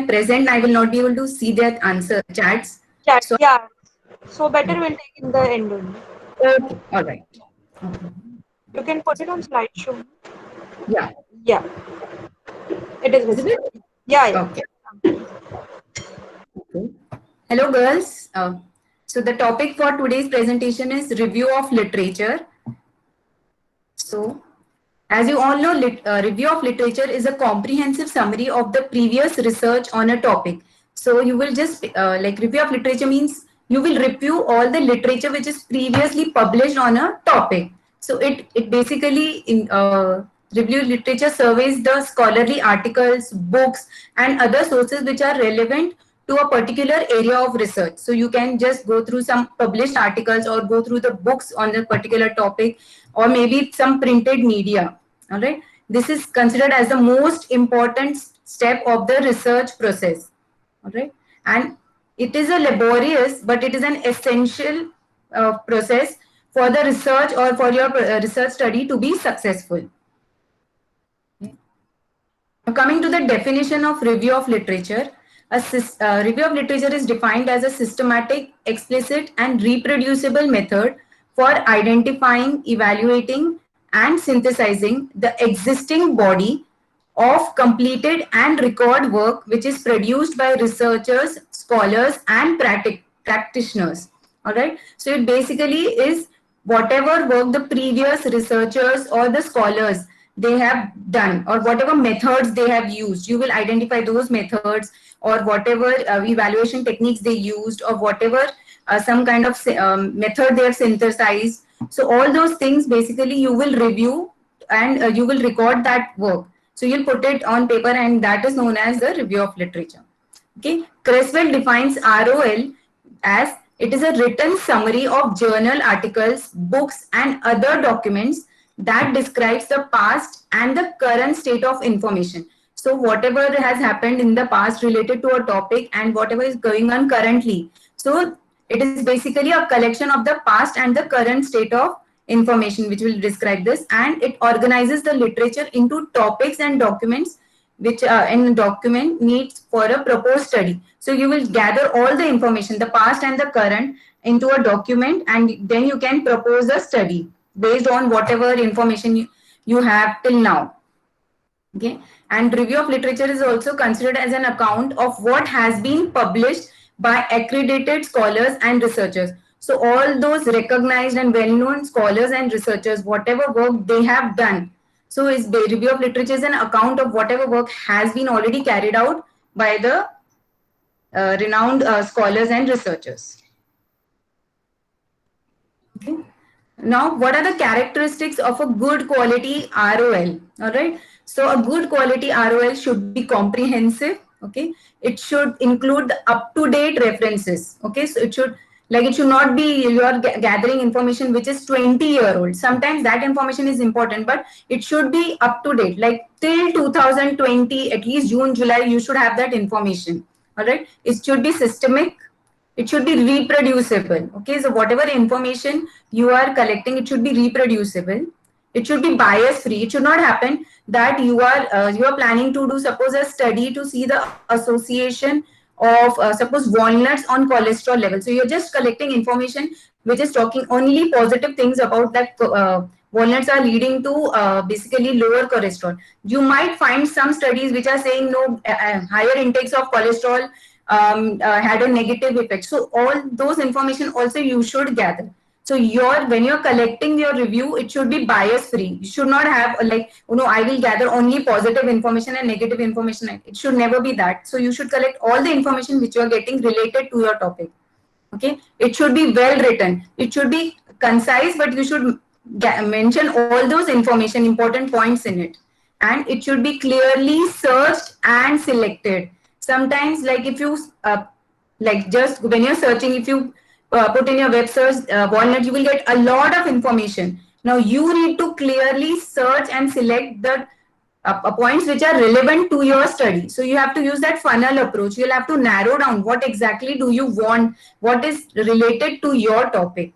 present, I will not be able to see their answer chats. Chats, So, yeah. So better we'll take in the end only. okay, all right. Okay. You can put it on slideshow. Yeah. Yeah, it is Is visible. it? Yeah, yeah. Okay. Okay. Hello, girls. So the topic for today's presentation is review of literature. So, as you all know, review of literature is a comprehensive summary of the previous research on a topic. So you will just like review of literature means you will review all the literature which is previously published on a topic. So it basically review literature surveys the scholarly articles, books, and other sources which are relevant to a particular area of research. So you can just go through some published articles or go through the books on the particular topic, or maybe some printed media. All right. This is considered as the most important step of the research process. All right. And it is a laborious, but it is an essential process for the research or for your research study to be successful. Okay. Now, coming to the definition of review of literature, a review of literature is defined as a systematic, explicit, and reproducible method for identifying, evaluating, and synthesizing the existing body of completed and record work which is produced by researchers, scholars, and practitioners. All right. So it basically is whatever work the previous researchers or the scholars they have done, or whatever methods they have used. You will identify those methods, or whatever evaluation techniques they used, or whatever some kind of method they have synthesized. So all those things basically you will review, and you will record that work. So you'll put it on paper, and that is known as the review of literature. Okay, Creswell defines ROL as it is a written summary of journal articles, books, and other documents that describes the past and the current state of information. So whatever has happened in the past related to a topic and whatever is going on currently. So it is basically a collection of the past and the current state of information which will describe this, and it organizes the literature into topics and documents which in document needs for a proposed study. So you will gather all the information, the past and the current, into a document, and then you can propose a study based on whatever information you have till now. Okay, and review of literature is also considered as an account of what has been published by accredited scholars and researchers. So all those recognized and well-known scholars and researchers, whatever work they have done. So is the review of literature is an account of whatever work has been already carried out by the renowned scholars and researchers. Okay. Now, what are the characteristics of a good quality ROL? All right. So, a good quality ROL should be comprehensive. Okay. It should include the up-to-date references. Okay. So, it should not be you are gathering information which is 20-year-old. Sometimes that information is important, but it should be up to date. Like till 2020, at least June, July, you should have that information. All right. It should be systemic, it should be reproducible. Okay, so whatever information you are collecting, it should be reproducible. It should be bias free. It should not happen that you are planning to do suppose a study to see the association of suppose walnuts on cholesterol level. So you're just collecting information which is talking only positive things about that walnuts are leading to basically lower cholesterol. You might find some studies which are saying no, higher intakes of cholesterol had a negative effect. So all those information also you should gather. So when you're collecting your review, it should be bias free. You should not have like, I will gather only positive information and negative information. It should never be that. So you should collect all the information which you are getting related to your topic. Okay, it should be well written. It should be concise, but you should mention all those information, important points in it, and it should be clearly searched and selected. Sometimes, like if you like just when you're searching, if you put in your web search walnut, you will get a lot of information. Now you need to clearly search and select the points which are relevant to your study. So you have to use that funnel approach. You'll have to narrow down what exactly do you want, what is related to your topic.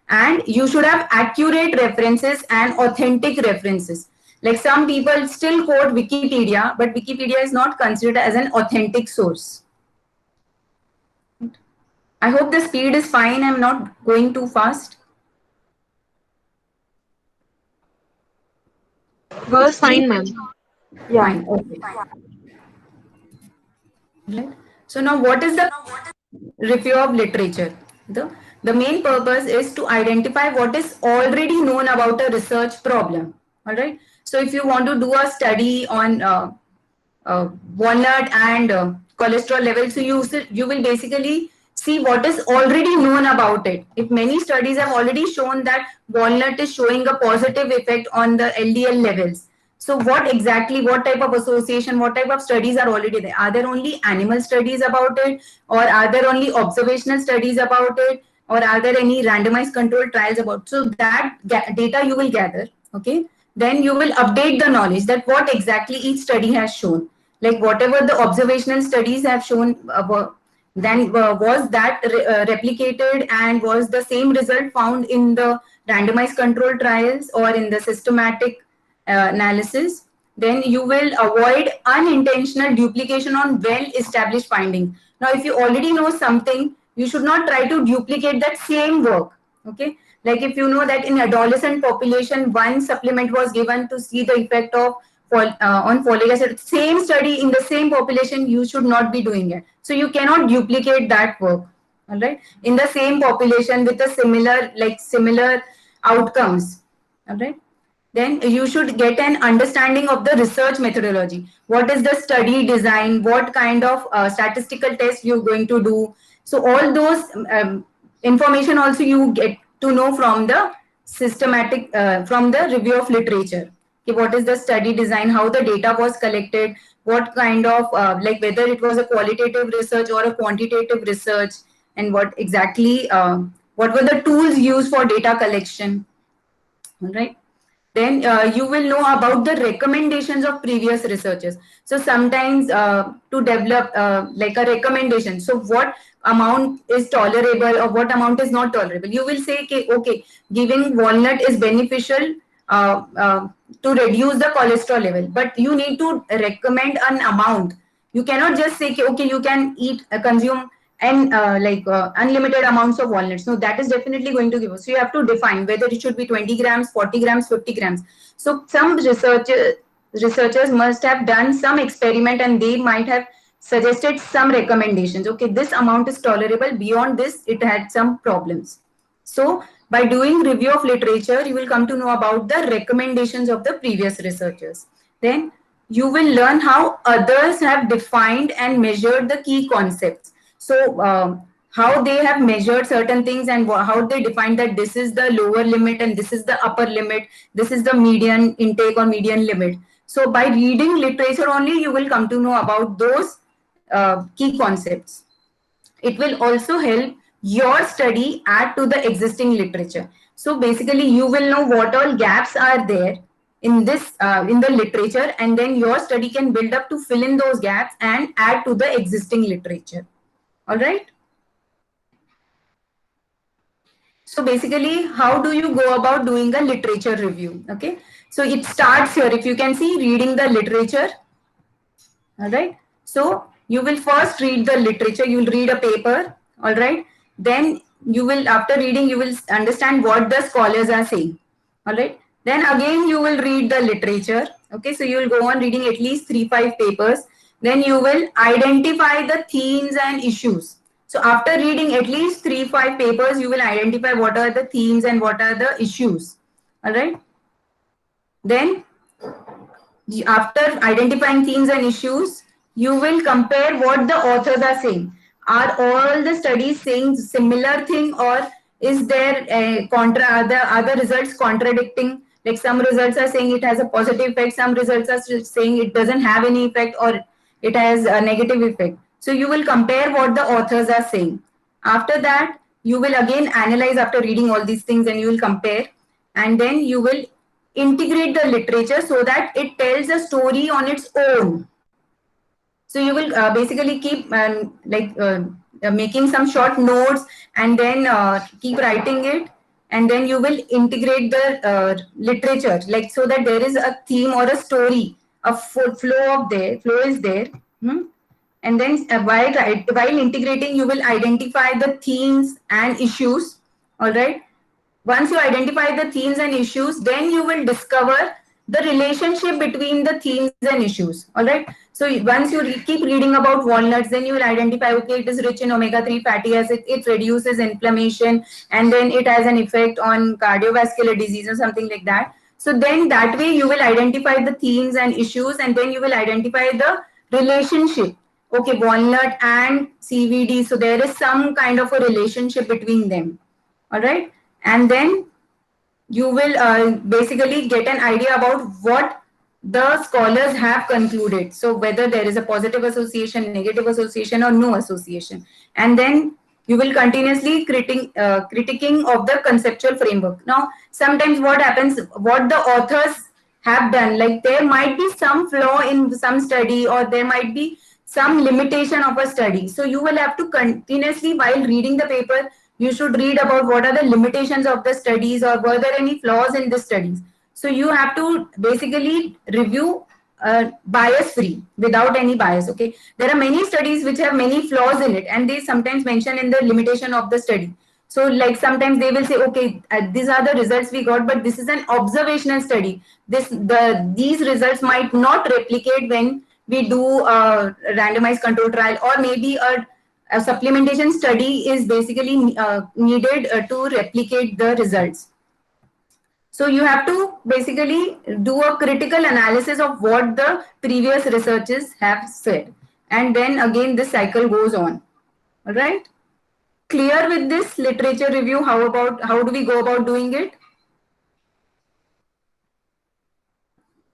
And you should have accurate references and authentic references. Like some people still quote Wikipedia, but Wikipedia is not considered as an authentic source. I hope the speed is fine. I'm not going too fast. Was fine, ma'am. Yeah. Fine. Okay. Right. So now what is the review of literature? The main purpose is to identify what is already known about a research problem. All right. So if you want to do a study on walnut and cholesterol levels, so you will basically see what is already known about it. If many studies have already shown that walnut is showing a positive effect on the LDL levels, so what exactly, what type of association, what type of studies are already there? Are there only animal studies about it, or are there only observational studies about it, or are there any randomized controlled trials about? So that data you will gather, okay? Then you will update the knowledge that what exactly each study has shown. Like whatever the observational studies have shown, then was that replicated, and was the same result found in the randomized controlled trials or in the systematic analysis. Then you will avoid unintentional duplication on well established finding. Now if you already know something, you should not try to duplicate that same work. Okay, like if you know that in adolescent population one supplement was given to see the effect of on folic acid, same study in the same population, you should not be doing it. So you cannot duplicate that work. All right, in the same population with a similar outcomes. All right, then you should get an understanding of the research methodology. What is the study design? What kind of statistical test you're going to do? So all those information also you get to know from the systematic, from the review of literature. Okay, what is the study design? How the data was collected? What kind of, like whether it was a qualitative research or a quantitative research, and what exactly, what were the tools used for data collection? All right. Then you will know about the recommendations of previous researchers. So sometimes to develop like a recommendation, so what amount is tolerable or what amount is not tolerable, you will say okay, giving walnut is beneficial to reduce the cholesterol level, but you need to recommend an amount. You cannot just say okay, you can eat consume and unlimited amounts of walnuts. No, that is definitely going to give us. So you have to define whether it should be 20 grams, 40 grams, 50 grams. So some researchers must have done some experiment, and they might have suggested some recommendations. Okay, this amount is tolerable. Beyond this, it had some problems. So by doing review of literature, you will come to know about the recommendations of the previous researchers. Then you will learn how others have defined and measured the key concepts. So how they have measured certain things, and how they define that this is the lower limit and this is the upper limit, this is the median intake or median limit. So by reading literature only, you will come to know about those key concepts. It will also help your study add to the existing literature. So basically you will know what all gaps are there in this in the literature, and then your study can build up to fill in those gaps and add to the existing literature. All right. So basically, how do you go about doing a literature review? Okay. So it starts here. If you can see, reading the literature. All right. So you will first read the literature. You will read a paper. All right. Then you will, after reading, you will understand what the scholars are saying. All right. Then again, you will read the literature. Okay. So you will go on reading at least 3-5 papers. Then you will identify the themes and issues. So after reading at least 3-5 papers, you will identify what are the themes and what are the issues. All right. Then after identifying themes and issues, you will compare what the authors are saying. Are all the studies saying similar thing, or is there a are the results contradicting? Like some results are saying it has a positive effect, some results are saying it doesn't have any effect, or it has a negative effect. So you will compare what the authors are saying. After that, you will again analyze after reading all these things, and you will compare, and then you will integrate the literature so that it tells a story on its own. So you will basically keep making some short notes, and then keep writing it. and then you will integrate the literature, like so that there is a theme or a story, a flow is there. And then while integrating, you will identify the themes and issues. All right. Once you identify the themes and issues, then you will discover the relationship between the themes and issues. All right. So once you keep reading about walnuts, then you will identify, okay, it is rich in omega-3 fatty acids, it reduces inflammation, and then it has an effect on cardiovascular disease or something like that. So then that way you will identify the themes and issues, and then you will identify the relationship. Okay, walnut and CVD. So there is some kind of a relationship between them. All right. And then you will basically get an idea about what the scholars have concluded. So whether there is a positive association, negative association, or no association. And then you will continuously critiquing of the conceptual framework. Now, sometimes what happens, what the authors have done, like there might be some flaw in some study, or there might be some limitation of a study. So you will have to continuously, while reading the paper, you should read about what are the limitations of the studies, or were there any flaws in the studies. So you have to basically review bias free, without any bias. Okay, there are many studies which have many flaws in it, and they sometimes mention in the limitation of the study. So like sometimes they will say, okay, these are the results we got, but this is an observational study. These results might not replicate when we do a randomized control trial, or maybe a supplementation study is basically needed to replicate the results. So you have to basically do a critical analysis of what the previous researchers have said. And then again, this cycle goes on. All right. Clear with this literature review? How do we go about doing it?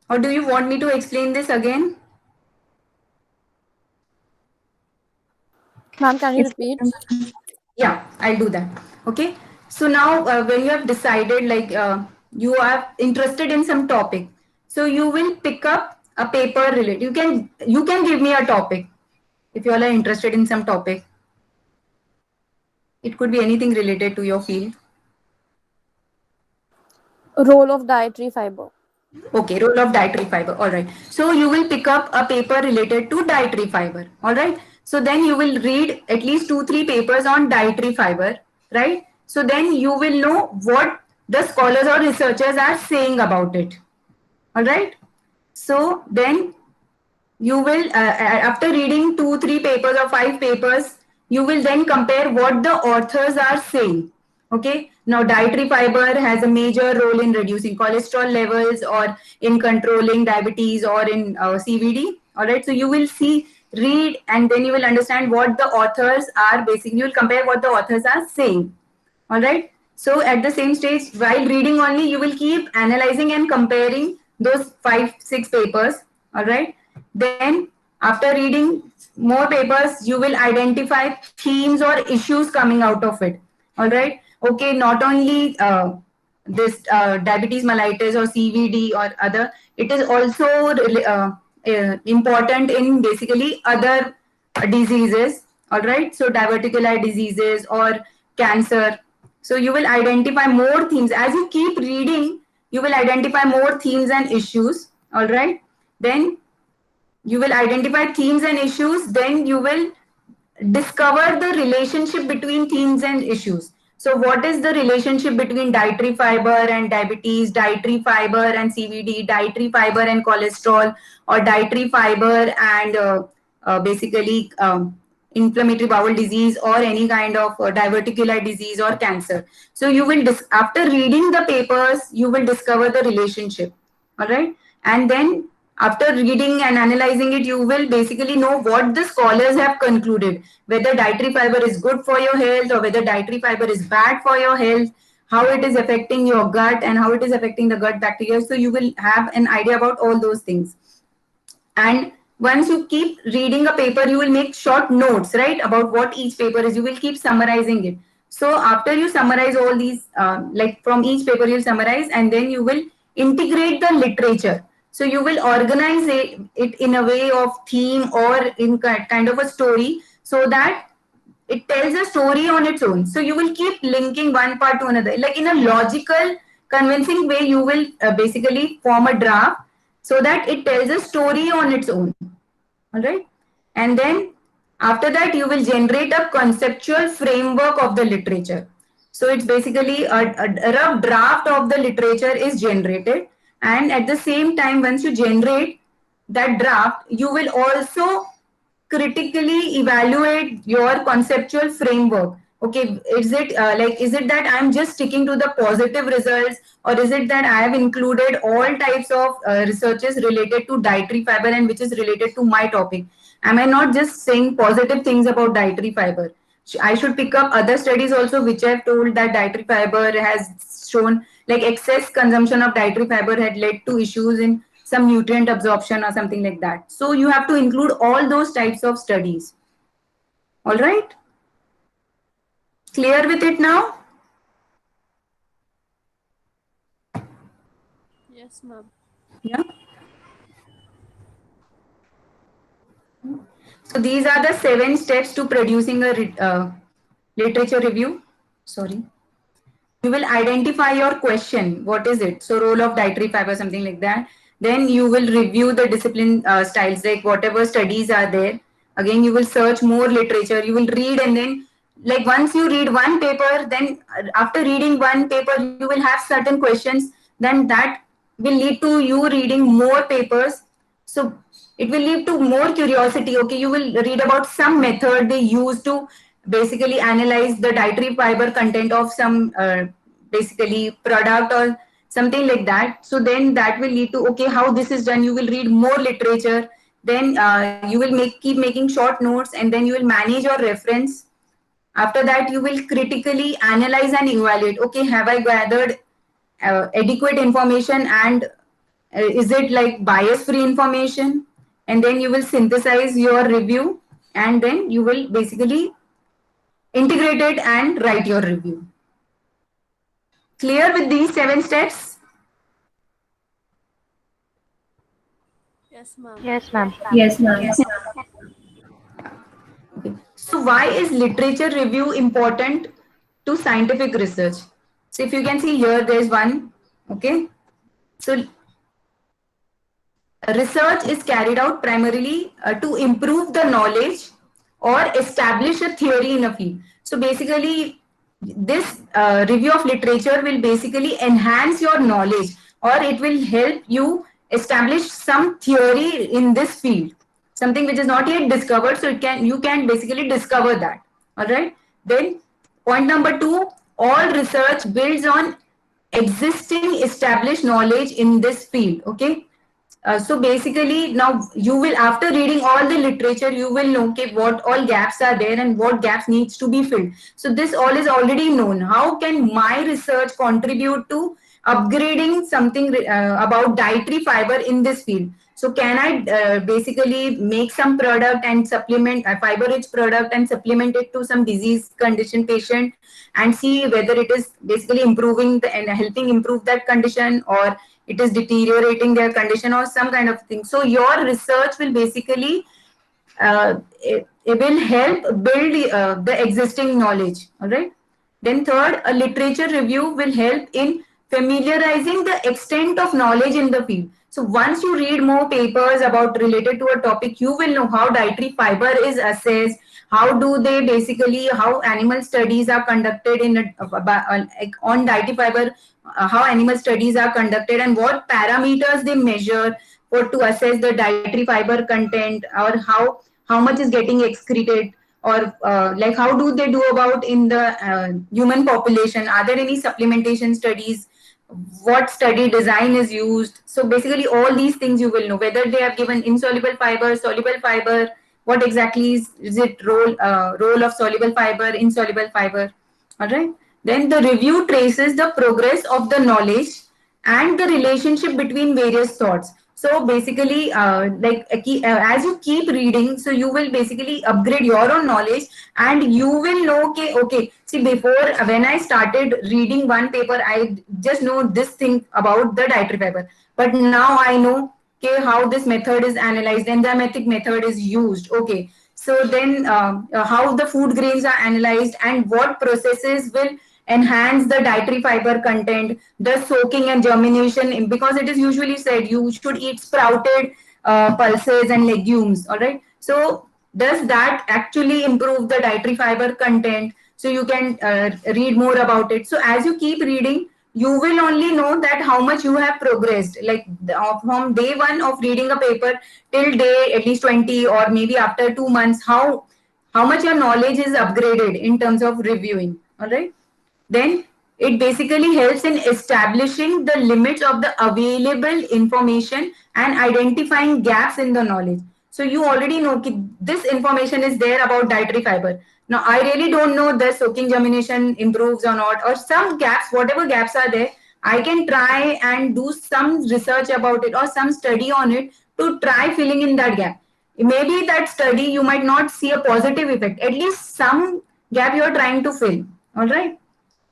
Or do you want me to explain this again? Ma'am, can you repeat? Yeah, I'll do that. Okay. So now when you have decided, like you are interested in some topic, so you will pick up a paper related. You can give me a topic if you all are interested in some topic. It could be anything related to your field. Role of dietary fiber. Okay, role of dietary fiber. All right. So you will pick up a paper related to dietary fiber. All right. So then you will read at least 2-3 papers on dietary fiber, right? So then you will know what the scholars or researchers are saying about it. All right. So then you will, after reading 2-3 papers or 5 papers, you will then compare what the authors are saying. Okay. Now, dietary fiber has a major role in reducing cholesterol levels, or in controlling diabetes, or in CVD. All right. So you will read, and then you will understand what the authors are basically. You will compare what the authors are saying. All right. So at the same stage, while reading only, you will keep analyzing and comparing those 5-6 papers. All right. Then after reading more papers, you will identify themes or issues coming out of it. All right. Okay. Not only this diabetes mellitus or CVD or other, it is also important in basically other diseases. All right. So diverticular diseases or cancer. So you will identify more themes as you keep reading. You will identify more themes and issues. All right. Then you will identify themes and issues. Then you will discover the relationship between themes and issues. So what is the relationship between dietary fiber and diabetes, dietary fiber and CVD, dietary fiber and cholesterol, or dietary fiber and basically inflammatory bowel disease, or any kind of diverticular disease or cancer. So you will, after reading the papers, you will discover the relationship. All right. And then after reading and analyzing it, you will basically know what the scholars have concluded, whether dietary fiber is good for your health, or whether dietary fiber is bad for your health, how it is affecting your gut, and how it is affecting the gut bacteria. So you will have an idea about all those things. And once you keep reading a paper, you will make short notes, right, about what each paper is. You will keep summarizing it. So after you summarize all these, like from each paper you'll summarize, and then you will integrate the literature. So you will organize it in a way of theme, or in kind of a story, so that it tells a story on its own. So you will keep linking one part to another, like in a logical, convincing way. You will basically form a draft so that it tells a story on its own. All right. And then after that, you will generate a conceptual framework of the literature. So it's basically a rough draft of the literature is generated. And at the same time, once you generate that draft, you will also critically evaluate your conceptual framework. Okay, is it that I'm just sticking to the positive results, or is it that I have included all types of researches related to dietary fiber and which is related to my topic? Am I not just saying positive things about dietary fiber? I should pick up other studies also which have told that dietary fiber has shown, like excess consumption of dietary fiber had led to issues in some nutrient absorption or something like that. So you have to include all those types of studies. All right? Clear with it now? Yes, ma'am. Yeah. So these are the 7 steps to producing a literature review. Sorry. You will identify your question. What is it? So role of dietary fiber, something like that. Then you will review the discipline styles, like whatever studies are there. Again, you will search more literature. You will read, and then like once you read one paper, then after reading one paper, you will have certain questions. Then that will lead to you reading more papers. So it will lead to more curiosity. Okay, you will read about some method they use to basically analyze the dietary fiber content of some basically product or something like that. So then that will lead to, okay, how this is done. You will read more literature. Then you will keep making short notes, and then you will manage your reference. After that, you will critically analyze and evaluate. Okay, have I gathered adequate information, and is it like bias free information? And then you will synthesize your review, and then you will basically integrate it and write your review. Clear with these 7 steps? Yes, ma'am. Yes, ma'am. Yes, ma'am. Okay. So why is literature review important to scientific research? So if you can see here, there's one. Okay. So research is carried out primarily to improve the knowledge or establish a theory in a field. So basically, this review of literature will basically enhance your knowledge, or it will help you establish some theory in this field, something which is not yet discovered. So you can basically discover that. All right. Then point number 2, all research builds on existing established knowledge in this field. Okay. So basically now you will, after reading all the literature, you will know, okay, what all gaps are there and what gaps needs to be filled. So this all is already known. How can my research contribute to upgrading something about dietary fiber in this field? So can I basically make some product and supplement a fiber rich product and supplement it to some disease condition patient, and see whether it is basically improving and helping improve that condition, or it is deteriorating their condition, or some kind of thing. So your research will basically it will help build the existing knowledge. All right. Then third, a literature review will help in familiarizing the extent of knowledge in the field. So once you read more papers about related to a topic, you will know how dietary fiber is assessed, how do they basically, how animal studies are conducted on dietary fiber, how animal studies are conducted, and what parameters they measure for to assess the dietary fiber content, or how much is getting excreted, or like how do they do about in the human population. Are there any supplementation studies? What study design is used? So basically all these things you will know, whether they have given insoluble fiber, soluble fiber, what exactly is it role of soluble fiber, insoluble fiber. All right. Then the review traces the progress of the knowledge and the relationship between various thoughts. So basically, as you keep reading, so you will basically upgrade your own knowledge, and you will know, okay, see, before when I started reading one paper, I just know this thing about the dietary fiber. But now I know, okay, how this method is analyzed, enzymatic method is used. Okay. So then how the food grains are analyzed and what processes will enhance the dietary fiber content, the soaking and germination, because it is usually said you should eat sprouted pulses and legumes. All right. So does that actually improve the dietary fiber content? So you can read more about it. So as you keep reading, you will only know that how much you have progressed, like from day one of reading a paper till day at least 20, or maybe after 2 months, how much your knowledge is upgraded in terms of reviewing. All right. Then it basically helps in establishing the limits of the available information and identifying gaps in the knowledge. So you already know this information is there about dietary fiber. Now I really don't know the soaking germination improves or not, or some gaps, whatever gaps are there, I can try and do some research about it or some study on it to try filling in that gap. Maybe that study you might not see a positive effect, at least some gap you are trying to fill. All right.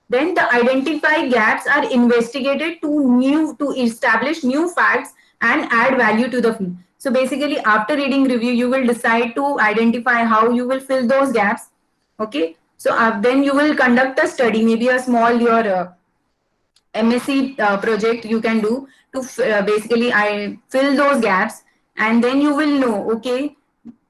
Then the identified gaps are investigated to establish new facts and add value to the field. So basically, after reading review, you will decide to identify how you will fill those gaps. Okay. So then you will conduct a study, maybe a small your MSc project you can do to basically I fill those gaps, and then you will know, okay,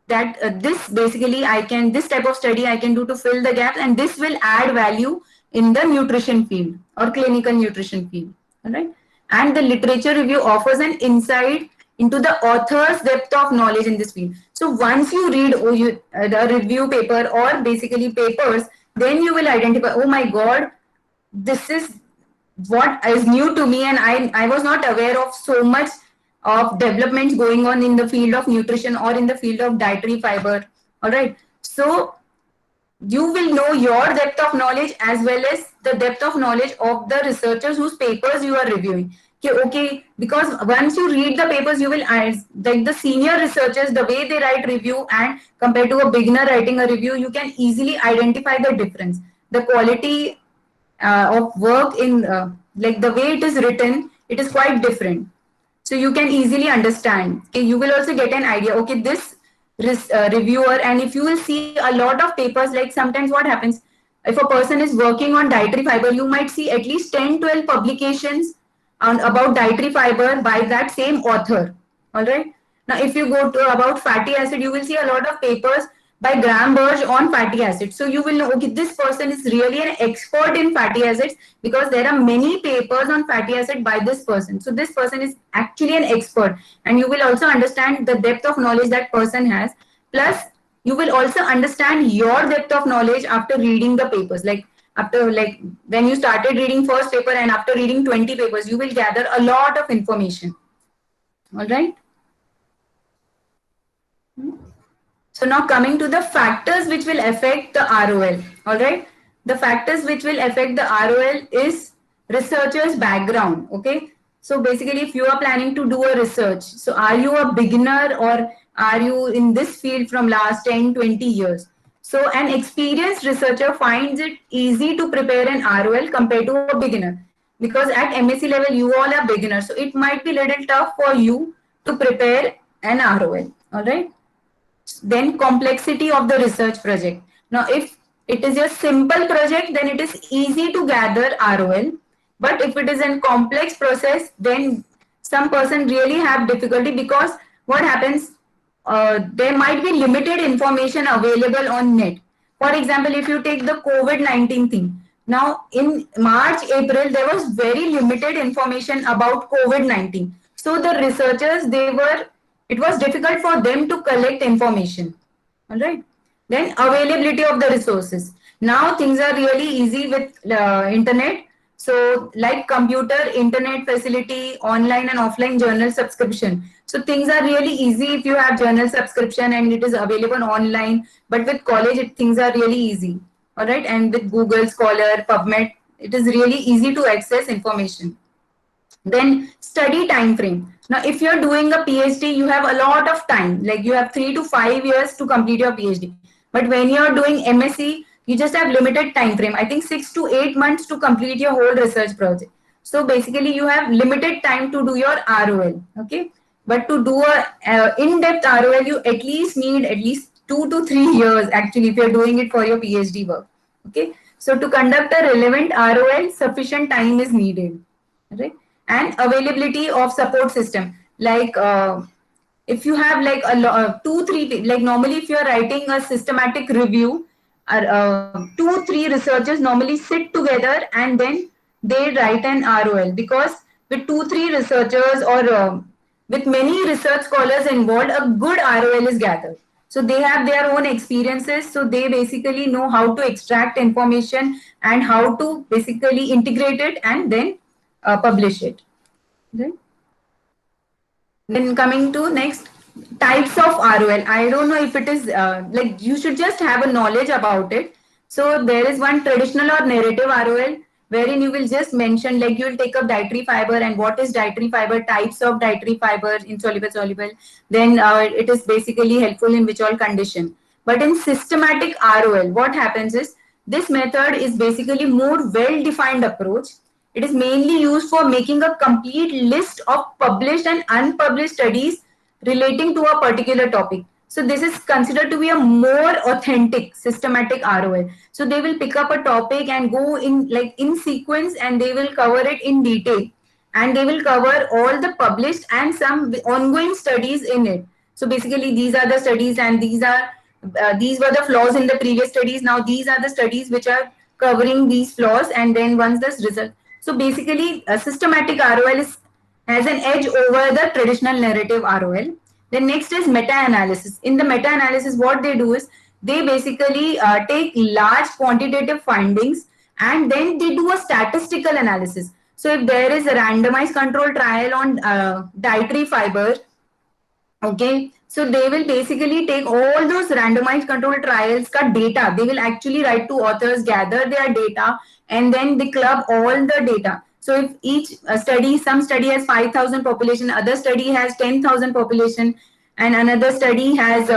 that this basically I can, this type of study I can do to fill the gaps, and this will add value in the nutrition field or clinical nutrition field. All right. And the literature review offers an insight into the author's depth of knowledge in this field. So once you read the review paper or basically papers, then you will identify, oh my God, this is what is new to me, and I was not aware of so much of developments going on in the field of nutrition or in the field of dietary fiber. All right. So you will know your depth of knowledge as well as the depth of knowledge of the researchers whose papers you are reviewing. Okay, because once you read the papers, you will, like the senior researchers, the way they write review and compared to a beginner writing a review, you can easily identify the difference. The quality of work in like the way it is written, it is quite different. So you can easily understand. Okay, you will also get an idea. Okay, this reviewer, and if you will see a lot of papers, like sometimes what happens, if a person is working on dietary fiber, you might see at least 10-12 publications about dietary fiber by that same author. All right. Now if you go to about fatty acid, you will see a lot of papers by Graham Burge on fatty acids. So you will know, okay, this person is really an expert in fatty acids because there are many papers on fatty acid by this person. So this person is actually an expert, and you will also understand the depth of knowledge that person has. Plus, you will also understand your depth of knowledge after reading the papers. Like after, like when you started reading first paper and after reading 20 papers, you will gather a lot of information. All right. So now coming to the factors which will affect the ROL. All right. The factors which will affect the ROL is researcher's background. Okay. So basically, if you are planning to do a research, so are you a beginner or are you in this field from last 10, 20 years? So an experienced researcher finds it easy to prepare an ROL compared to a beginner, because at MSc level, you all are beginners. So it might be a little tough for you to prepare an ROL. All right. Then complexity of the research project. Now, if it is a simple project, then it is easy to gather ROL. But if it is a complex process, then some person really have difficulty, because what happens, there might be limited information available on net. For example, if you take the COVID-19 thing, now in March, April, there was very limited information about COVID-19. So the researchers, it was difficult for them to collect information. All right. Then availability of the resources. Now things are really easy with internet. So like computer, internet facility, online and offline journal subscription. So things are really easy if you have journal subscription and it is available online. But with college, things are really easy. All right. And with Google Scholar, PubMed, it is really easy to access information. Then study time frame. Now, if you're doing a PhD, you have a lot of time, like you have 3 to 5 years to complete your PhD. But when you're doing MSc, you just have limited time frame. I think 6 to 8 months to complete your whole research project. So basically, you have limited time to do your ROL. Okay. But to do a in-depth ROL, you at least need at least 2 to 3 years actually if you're doing it for your PhD work. Okay, so to conduct a relevant ROL, sufficient time is needed, right? And availability of support system, like if you have like two three, like normally if you're writing a systematic review, 2 3 researchers normally sit together and then they write an ROL, because with 2 3 researchers or with many research scholars involved, a good ROL is gathered. So they have their own experiences, so they basically know how to extract information and how to basically integrate it and then publish it, right? Then coming to next, types of ROL. I don't know if it is like you should just have a knowledge about it. So there is one traditional or narrative ROL wherein you will just mention, like you will take up dietary fiber and what is dietary fiber, types of dietary fiber, insoluble, soluble. Then it is basically helpful in which all condition. But in systematic ROL, what happens is this method is basically more well-defined approach. It is mainly used for making a complete list of published and unpublished studies relating to a particular topic. So this is considered to be a more authentic systematic ROL. So they will pick up a topic and go in like in sequence and they will cover it in detail, and they will cover all the published and some ongoing studies in it. So basically these are the studies and these were the flaws in the previous studies. Now these are the studies which are covering these flaws, and then once this result. So basically a systematic ROL has an edge over the traditional narrative ROL. Then next is meta-analysis. In the meta-analysis, what they do is they basically take large quantitative findings and then they do a statistical analysis. So if there is a randomized control trial on dietary fiber, okay, so they will basically take all those randomized control trials ka data. They will actually write to authors, gather their data, and then they club all the data. So if each study, some study has 5,000 population, other study has 10,000 population, and another study has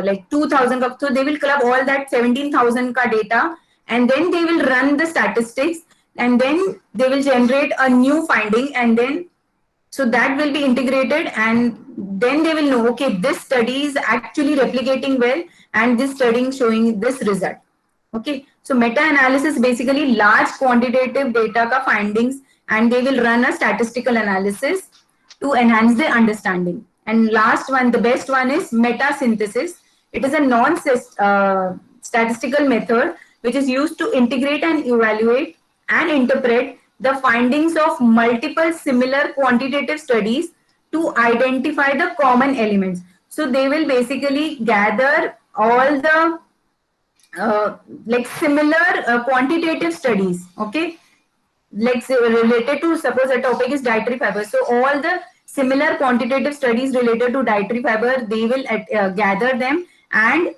like 2,000. So they will club all that 17,000 ka data, and then they will run the statistics, and then they will generate a new finding, and then so that will be integrated, and then they will know, okay, this study is actually replicating well and this study is showing this result. Okay, so meta-analysis basically large quantitative data ka findings, and they will run a statistical analysis to enhance their understanding. And last one, the best one is meta-synthesis. It is a non-statistical method which is used to integrate and evaluate and interpret the findings of multiple similar quantitative studies to identify the common elements. So they will basically gather all the like similar quantitative studies, okay, like say, related to, suppose a topic is dietary fiber, so all the similar quantitative studies related to dietary fiber, they will gather them and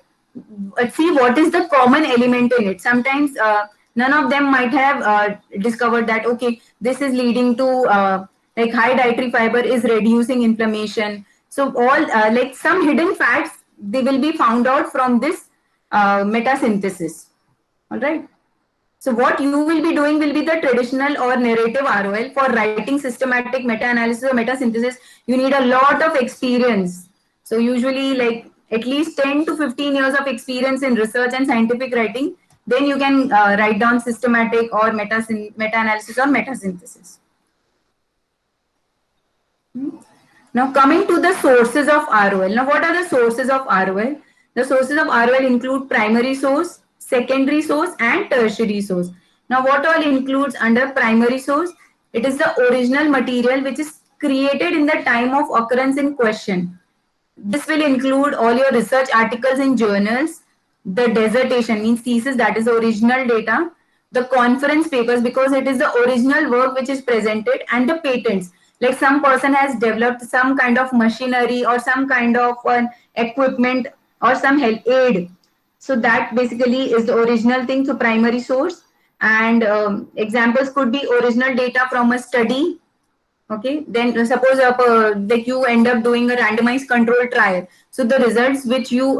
see what is the common element in it. Sometimes none of them might have discovered that, okay, this is leading to like high dietary fiber is reducing inflammation. So all like some hidden facts, they will be found out from this meta synthesis. All right. So what you will be doing will be the traditional or narrative ROL. For writing systematic meta-analysis or meta-synthesis, you need a lot of experience. So usually like at least 10 to 15 years of experience in research and scientific writing, then you can write down systematic or meta-analysis or meta-synthesis. Now coming to the sources of ROL. Now what are the sources of ROL? The sources of ROL include primary source, secondary source and tertiary source. Now what all includes under primary source? It is the original material which is created in the time of occurrence in question. This will include all your research articles in journals, the dissertation means thesis, that is original data, the conference papers because it is the original work which is presented, and the patents. Like some person has developed some kind of machinery or some kind of equipment or some help aid. So that basically is the original thing, so primary source. And examples could be original data from a study. Okay, then suppose like you end up doing a randomized control trial. So the results which you,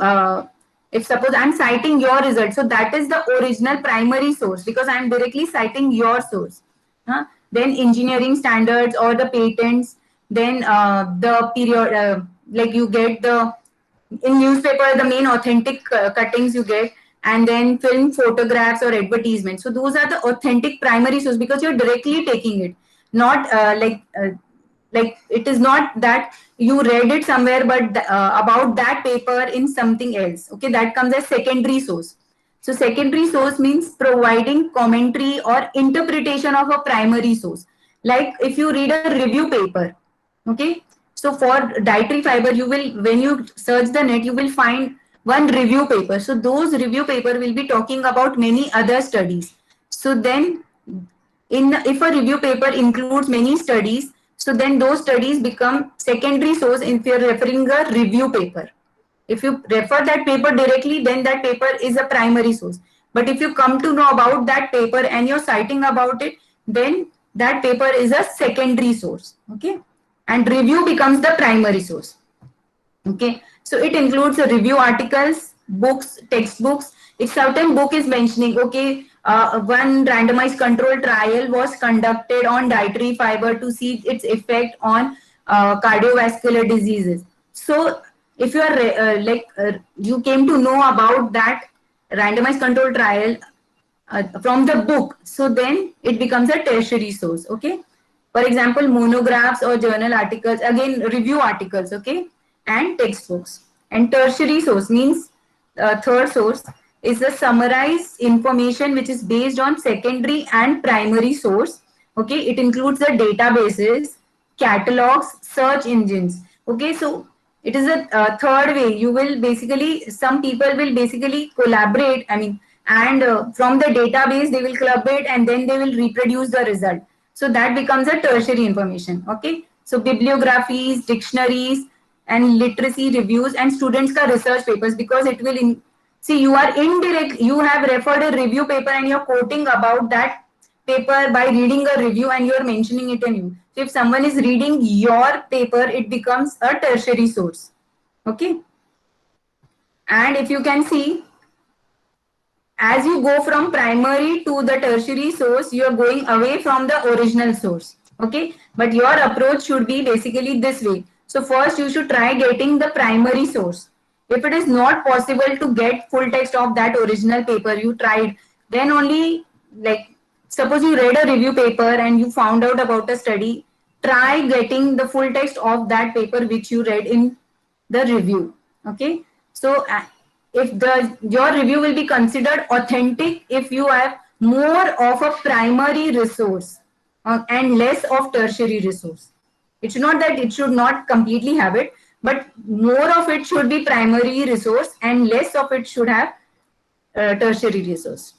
if suppose I'm citing your results, so that is the original primary source because I'm directly citing your source. Then engineering standards or the patents, then the period, like you get the in newspaper, the main authentic cuttings you get, and then film photographs or advertisements. So those are the authentic primary source because you're directly taking it, not like it is not that you read it somewhere, but about that paper in something else. Okay, that comes as secondary source. So secondary source means providing commentary or interpretation of a primary source. Like if you read a review paper, okay. So for dietary fiber, you will, when you search the net, you will find one review paper. So those review paper will be talking about many other studies. So then if a review paper includes many studies, so then those studies become secondary source if you're referring a review paper. If you refer that paper directly, then that paper is a primary source. But if you come to know about that paper and you're citing about it, then that paper is a secondary source. Okay. And review becomes the primary source. Okay. So it includes review articles, books, textbooks. If certain book is mentioning, okay, one randomized control trial was conducted on dietary fiber to see its effect on cardiovascular diseases. So if you are you came to know about that randomized control trial from the book, so then it becomes a tertiary source. Okay. For example, monographs or journal articles, again review articles, okay, and textbooks. And tertiary source means third source is the summarized information which is based on secondary and primary source. Okay, it includes the databases, catalogs, search engines. Okay, so it is a third way. You will basically, some people will basically collaborate. I mean, and from the database they will collaborate and then they will reproduce the result. So that becomes a tertiary information. Okay, so bibliographies, dictionaries, and literacy reviews and students ka research papers, because it will see you are indirect, you have referred a review paper and you're quoting about that paper by reading a review and you're mentioning it in you. So if someone is reading your paper, it becomes a tertiary source. Okay. And if you can see, as you go from primary to the tertiary source, you are going away from the original source. Okay. But your approach should be basically this way. So first you should try getting the primary source. If it is not possible to get full text of that original paper you tried, then only, like, suppose you read a review paper and you found out about a study, try getting the full text of that paper which you read in the review. Okay. So if your review will be considered authentic if you have more of a primary resource and less of tertiary resource. It's not that it should not completely have it, but more of it should be primary resource and less of it should have tertiary resource.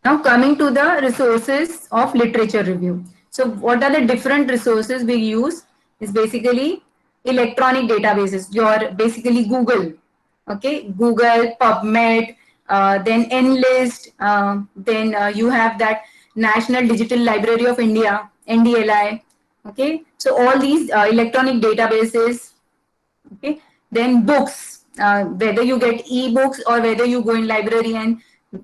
Now coming to the resources of literature review. So what are the different resources we use is basically electronic databases, your basically Google. Okay, Google, PubMed, then Enlist, then you have that National Digital Library of India, NDLI. Okay, so all these electronic databases. Okay, then books, whether you get e-books or whether you go in library and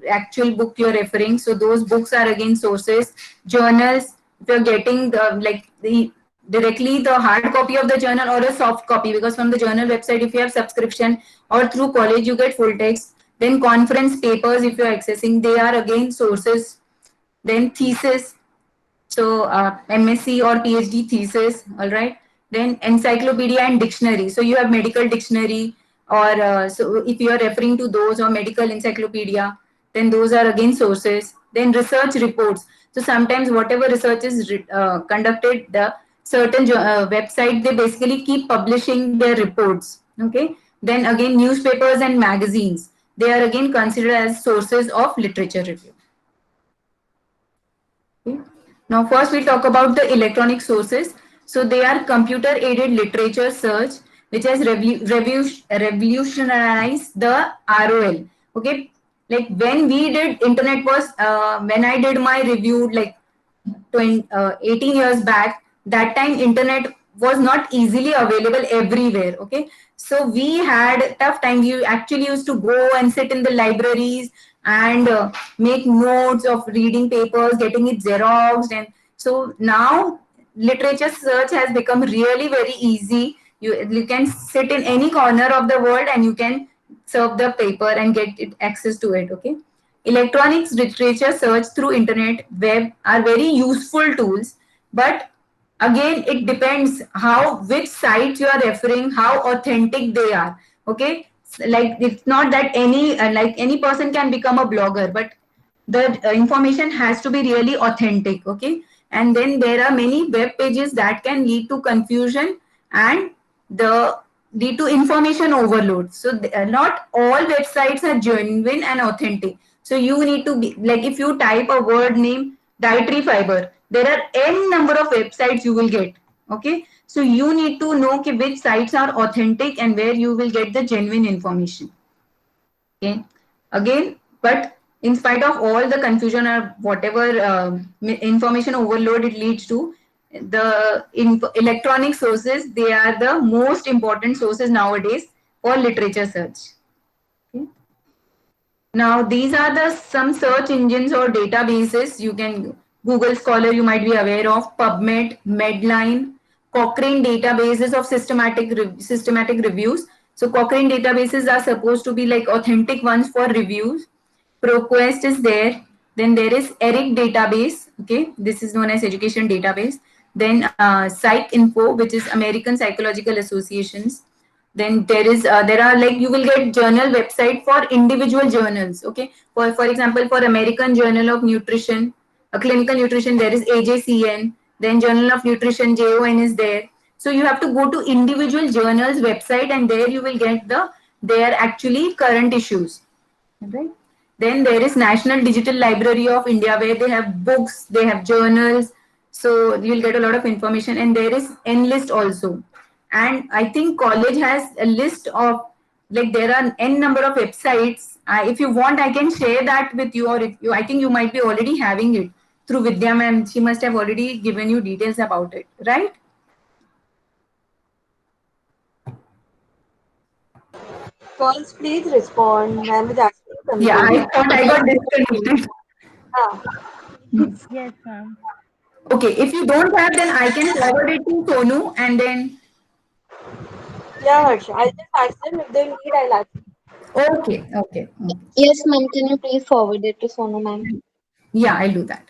actual book you're referring. So those books are again sources. Journals, if you're getting the directly the hard copy of the journal or a soft copy, because from the journal website if you have subscription or through college you get full text. Then conference papers if you're accessing, they are again sources. Then thesis, so MSc or PhD thesis, all right. Then encyclopedia and dictionary, so you have medical dictionary or so if you are referring to those, or medical encyclopedia, then those are again sources. Then research reports, so sometimes whatever research is conducted, the certain website, they basically keep publishing their reports. Okay. Then again newspapers and magazines, they are again considered as sources of literature review. Okay. Now first we talk about the electronic sources. So they are computer aided literature search which has revolutionized the ROL. Okay, like when we did internet was when I did my review like 18 years back, that time internet was not easily available everywhere. Okay, so we had tough time. We actually used to go and sit in the libraries and make notes of reading papers, getting it xeroxed. And so now literature search has become really very easy. You can sit in any corner of the world and you can serve the paper and get it access to it. Okay. Electronics literature search through internet, web are very useful tools, but again it depends how which sites you are referring, how authentic they are. Okay. Like it's not that any like any person can become a blogger, but the information has to be really authentic. Okay. And then there are many web pages that can lead to confusion and the lead to information overload. So not all websites are genuine and authentic. So you need to be like, if you type a word name dietary fiber, there are n number of websites you will get. Okay. So you need to know which sites are authentic and where you will get the genuine information. Okay. Again, but in spite of all the confusion or whatever information overload it leads to, the electronic sources, they are the most important sources nowadays for literature search. Okay. Now these are the some search engines or databases. You can Google Scholar, you might be aware of, PubMed, Medline, Cochrane databases of systematic reviews. So Cochrane databases are supposed to be like authentic ones for reviews. ProQuest is there. Then there is ERIC database. Okay, this is known as education database. Then PsycInfo, which is American Psychological Associations. Then there are like, you will get journal website for individual journals. Okay, for example, for American Journal of Nutrition, clinical nutrition, there is AJCN. Then Journal of Nutrition, JON is there. So you have to go to individual journals website and there you will get their actually current issues. Right. Then there is National Digital Library of India, where they have books, they have journals. So you'll get a lot of information. And there is NList also. And I think college has a list of, like, there are n number of websites. If you want, I can share that with you, or if you, I think you might be already having it through Vidya ma'am. She must have already given you details about it, right? First, please respond. Ma'am is asking Yeah, something. I thought I got disconnected. Ah, Yes, ma'am. Okay, if you don't have, then I can forward it to Sonu and then. yeah, Harsha. I'll just ask them if they need. I'll ask. Okay, okay. Yes, ma'am. Can you please forward it to Sonu, ma'am? Yeah, I'll do that.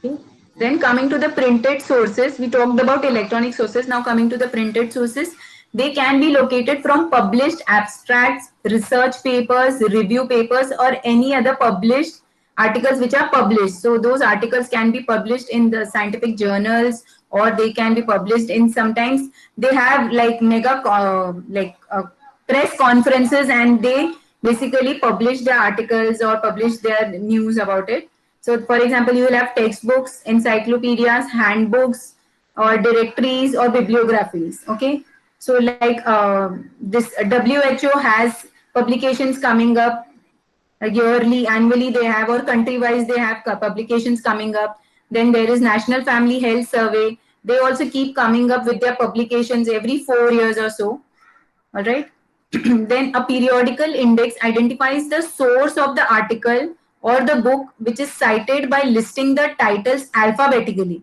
Okay. Then coming to the printed sources, we talked about electronic sources. Now coming to the printed sources, they can be located from published abstracts, research papers, review papers, or any other published articles which are published. So those articles can be published in the scientific journals, or they can be published in, sometimes they have like mega press conferences and they basically publish the articles or publish their news about it. So for example, you will have textbooks, encyclopedias, handbooks, or directories or bibliographies. Okay. So like this WHO has publications coming up yearly, annually they have, or country wise they have publications coming up. Then there is National Family Health Survey. They also keep coming up with their publications every 4 years or so. All right. Then a periodical index identifies the source of the article or the book which is cited by listing the titles alphabetically,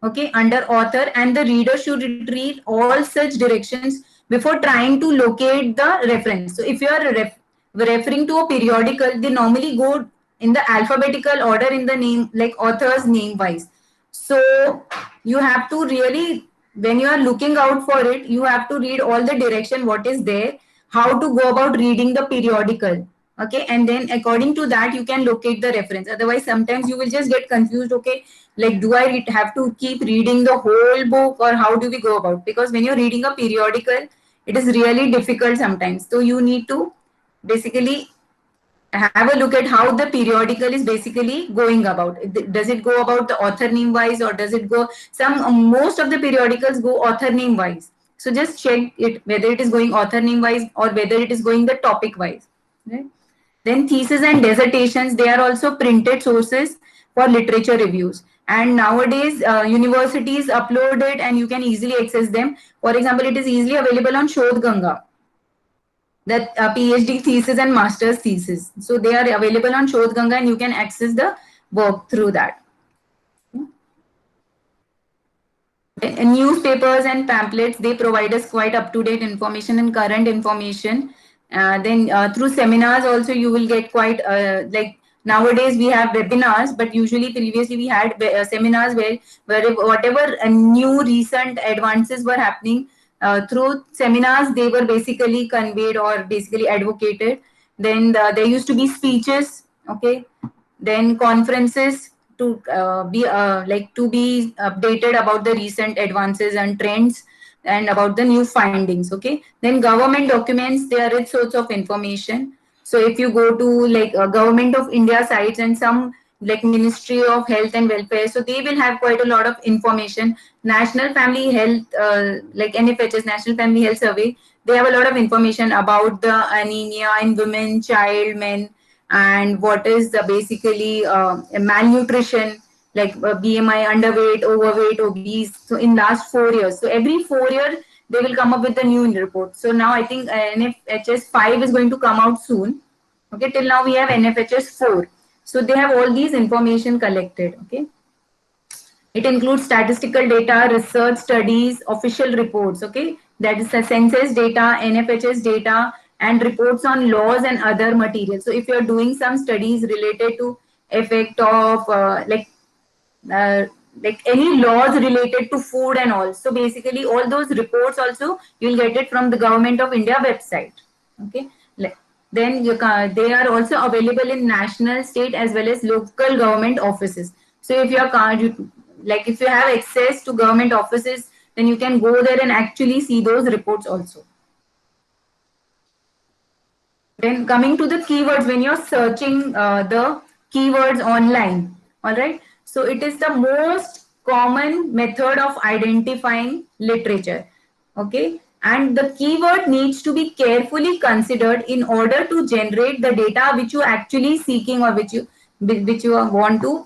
okay, under author, and the reader should retrieve all such directions before trying to locate the reference. So if you are referring to a periodical, they normally go in the alphabetical order in the name, like author's name wise. So you have to really, when you are looking out for it, you have to read all the direction what is there, how to go about reading the periodical. Okay, and then according to that you can locate the reference. Otherwise sometimes you will just get confused. Okay, like, do I have to keep reading the whole book, or how do we go about? Because when you're reading a periodical, it is really difficult sometimes. So you need to basically have a look at how the periodical is basically going about. Does it go about the author name wise, or does it go most of the periodicals go author name wise. So just check it whether it is going author name wise or whether it is going the topic wise. Right? Then thesis and dissertations, they are also printed sources for literature reviews. And nowadays, universities upload it and you can easily access them. For example, it is easily available on Shodh Ganga, that PhD thesis and master's thesis. So they are available on Shodh Ganga and you can access the work through that. Newspapers and pamphlets, they provide us quite up-to-date information and current information. Then through seminars also you will get quite like nowadays we have webinars, but usually previously we had seminars where whatever new recent advances were happening through seminars, they were basically conveyed or basically advocated. Then there used to be speeches, okay, then conferences to be like to be updated about the recent advances and trends and about the new findings, okay. Then government documents, they are rich source of information. So if you go to like government of India sites and some like Ministry of Health and Welfare, so they will have quite a lot of information. National Family Health, like NFHS, National Family Health Survey, they have a lot of information about the anemia in women, child, men, and what is the basically malnutrition, like BMI, underweight, overweight, obese. So in last 4 years, so every 4 years they will come up with a new report. So now I think NFHS 5 is going to come out soon. Okay, till now we have NFHS 4. So they have all these information collected. Okay. It includes statistical data, research studies, official reports, okay? That is the census data, NFHS data, and reports on laws and other materials. So if you're doing some studies related to effect of uh, like any laws related to food and all. So basically all those reports also, you'll get it from the Government of India website, okay? Then they are also available in national, state, as well as local government offices. So if like if you have access to government offices, then you can go there and actually see those reports also. Then coming to the keywords, when you're searching the keywords online, all right. So it is the most common method of identifying literature, okay. And the keyword needs to be carefully considered in order to generate the data which you actually seeking or which you want to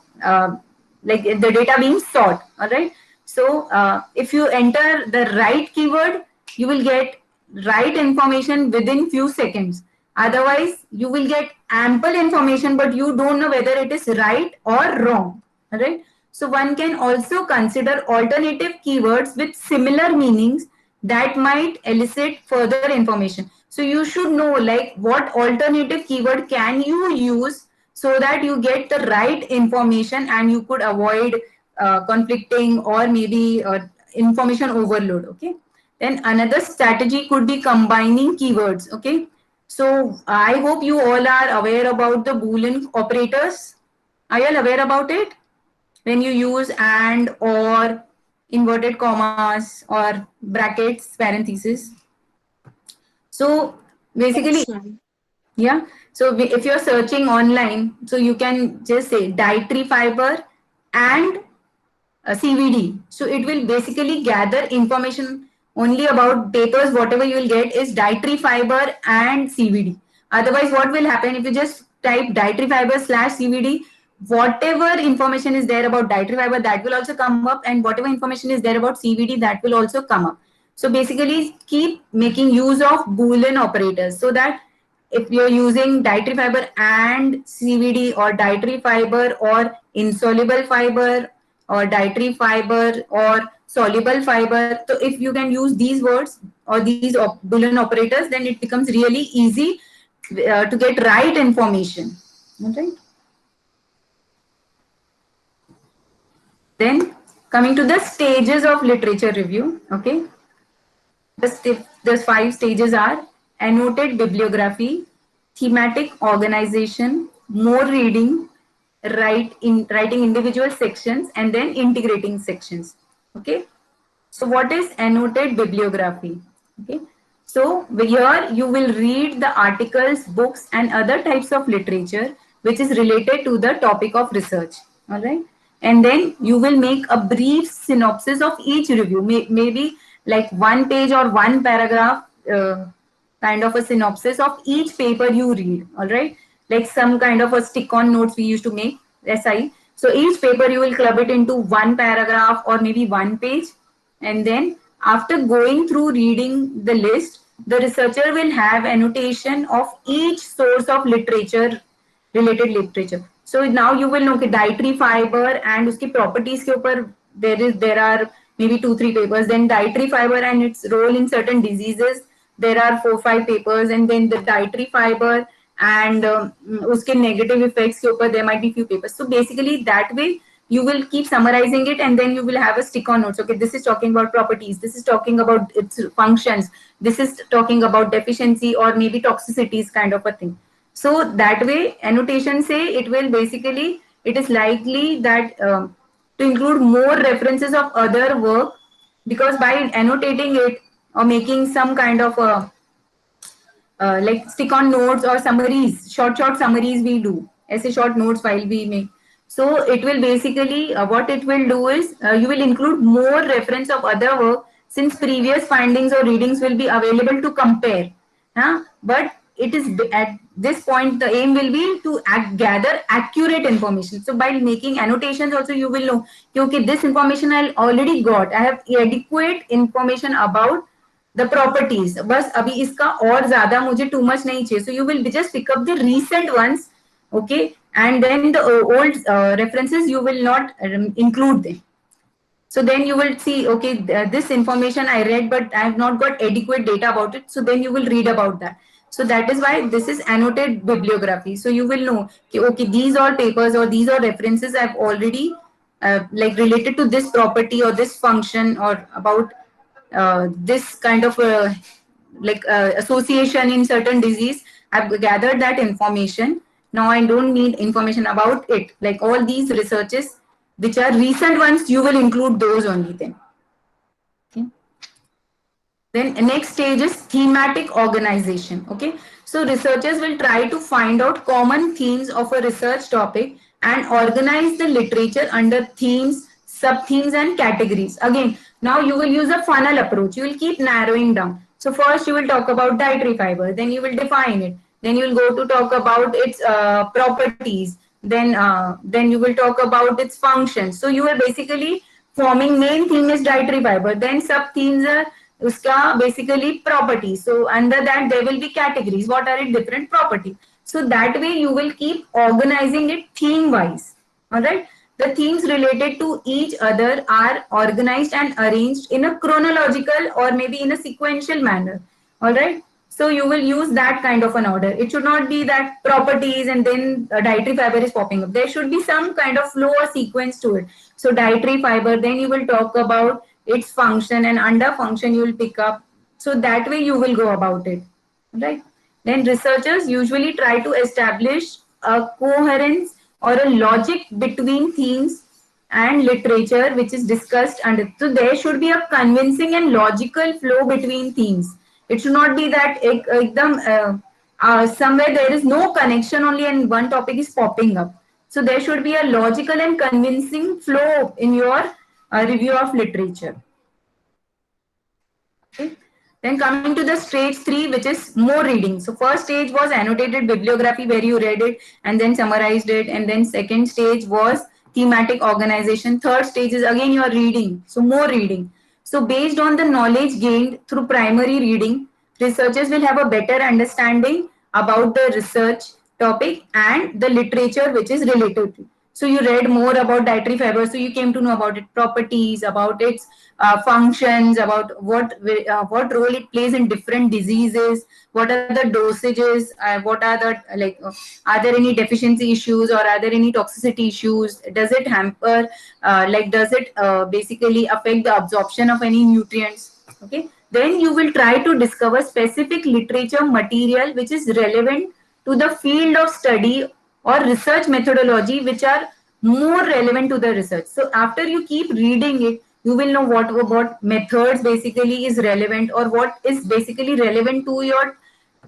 like the data being sought, all right. So if you enter the right keyword, you will get right information within few seconds. Otherwise you will get ample information but you don't know whether it is right or wrong, all right. So one can also consider alternative keywords with similar meanings that might elicit further information. So you should know like what alternative keyword can you use so that you get the right information and you could avoid conflicting or maybe information overload, okay. Then another strategy could be combining keywords, okay. So I hope you all are aware about the Boolean operators. Are you all aware about it? When you use and, or, inverted commas, or brackets, parentheses. So basically, yeah. So if you're searching online, so you can just say dietary fiber and CVD. So it will basically gather information only about papers. Whatever you will get is dietary fiber and CVD. Otherwise, what will happen if you just type dietary fiber / CVD? Whatever information is there about dietary fiber, that will also come up, and whatever information is there about CVD, that will also come up. So basically, keep making use of Boolean operators so that if you're using dietary fiber and CVD or dietary fiber or insoluble fiber or dietary fiber or soluble fiber, so if you can use these words or these Boolean operators, then it becomes really easy to get right information. Okay. Then coming to the stages of literature review, okay. The 5 stages are annotated bibliography, thematic organization, more reading, writing individual sections, and then integrating sections. Okay. So what is annotated bibliography? Okay. So here you will read the articles, books, and other types of literature which is related to the topic of research. All right. And then you will make a brief synopsis of each review, maybe like 1 page or 1 paragraph, kind of a synopsis of each paper you read. All right. Like some kind of a stick-on notes we used to make, SI. So each paper you will club it into 1 paragraph or maybe 1 page. And then after going through reading the list, the researcher will have annotation of each source of literature, related literature. So now you will know कि dietary fiber and उसकी properties के ऊपर there are maybe 2-3 papers. Then dietary fiber and its role in certain diseases, there are 4-5 papers. And then the dietary fiber and uske negative effects ke upar there might be few papers. So basically that way you will keep summarizing it, and then you will have a stick on notes. Okay, this is talking about properties, this is talking about its functions, this is talking about deficiency or maybe toxicities, kind of a thing. So that way annotation say it will basically, it is likely that to include more references of other work, because by annotating it or making some kind of a like stick on notes or summaries, short summaries we do, as a short notes file we make. So it will basically, what it will do is, you will include more reference of other work, since previous findings or readings will be available to compare. But it is at this point, the aim will be to gather accurate information. So by making annotations also, you will know, okay, this information I already got, I have adequate information about the properties, बस अभी इसका और ज्यादा मुझे too much नहीं चाहिए. So you will just pick up the recent ones, okay, and then the old references you will not include them. So then you will see, okay, this information I read, but I have not got adequate data about it. So then you will read about that. So that is why this is annotated bibliography. So you will know, okay, these are papers or these are references I've already like related to this property or this function or about this kind of like association in certain disease. I've gathered that information. Now I don't need information about it. Like all these researches, which are recent ones, you will include those only then. Okay. Then next stage is thematic organization. Okay. So researchers will try to find out common themes of a research topic and organize the literature under themes, sub-themes and categories. Again, now you will use a funnel approach. You will keep narrowing down. So first you will talk about dietary fiber, then you will define it. Then you will go to talk about its properties. Then you will talk about its functions. So you are basically forming main theme is dietary fiber. Then sub-themes are uska basically properties. So under that there will be categories. What are its different properties? So that way you will keep organizing it theme wise. All right. The themes related to each other are organized and arranged in a chronological or maybe in a sequential manner. All right. So you will use that kind of an order. It should not be that properties and then dietary fiber is popping up. There should be some kind of flow or sequence to it. So dietary fiber, then you will talk about its function, and under function you will pick up. So that way you will go about it. Right. Then researchers usually try to establish a coherence or a logic between themes and literature which is discussed under. So there should be a convincing and logical flow between themes. It should not be that somewhere there is no connection only and one topic is popping up. So there should be a logical and convincing flow in your review of literature. Okay. Then coming to the stage 3, which is more reading. So first stage was annotated bibliography where you read it and then summarized it. And then second stage was thematic organization. Third stage is again you are reading. So more reading. So based on the knowledge gained through primary reading, researchers will have a better understanding about the research topic and the literature which is related to. So you read more about dietary fiber, so you came to know about its properties, about its functions, about what role it plays in different diseases, what are the dosages, what are the are there any deficiency issues or are there any toxicity issues? Does it hamper, does it basically affect the absorption of any nutrients? Okay, then you will try to discover specific literature material which is relevant to the field of study or research methodology which are more relevant to the research. So after you keep reading it, you will know what methods basically is relevant or what is basically relevant to your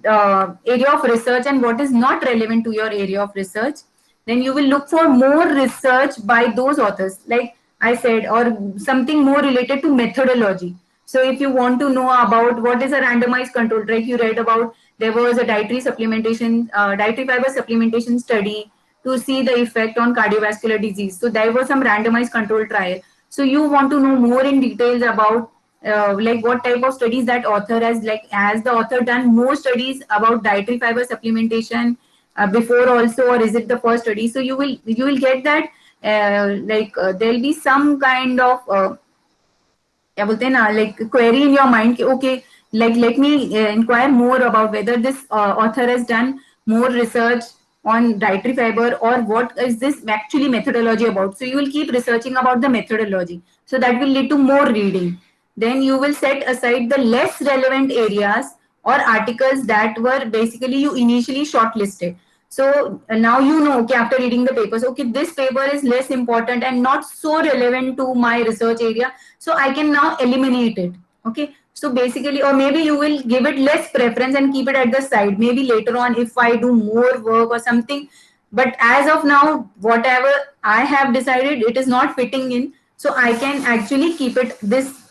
area of research and what is not relevant to your area of research. Then you will look for more research by those authors, like I said, or something more related to methodology. So if you want to know about what is a randomized control, like you read about, there was a dietary supplementation, dietary fiber supplementation study to see the effect on cardiovascular disease. So there was some randomized control trial. So you want to know more in details about like what type of studies that author has the author done more studies about dietary fiber supplementation before also, or is it the first study? So you will get that there'll be some kind of क्या बोलते हैं ना, like query in your mind कि okay, like let me inquire more about whether this author has done more research on dietary fiber, or what is this actually methodology about. So you will keep researching about the methodology, so that will lead to more reading. Then you will set aside the less relevant areas or articles that were basically you initially shortlisted. So now you know, okay, after reading the papers, okay, this paper is less important and not so relevant to my research area, so I can now eliminate it. Okay, so basically, or maybe you will give it less preference and keep it at the side, maybe later on if I do more work or something. But as of now, whatever I have decided, it is not fitting in, so I can actually keep it this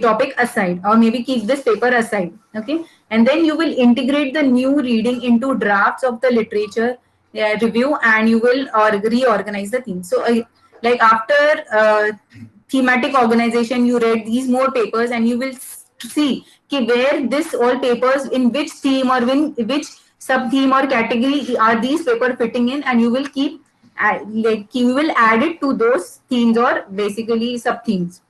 topic aside, or maybe keep this paper aside. Okay, and then you will integrate the new reading into drafts of the literature review, and you will reorganize the theme. So like after thematic organization, you read these more papers, and you will see where this all papers, in which theme or in which sub theme or category are these paper fitting in, and you will keep like you will add it to those themes or basically sub themes.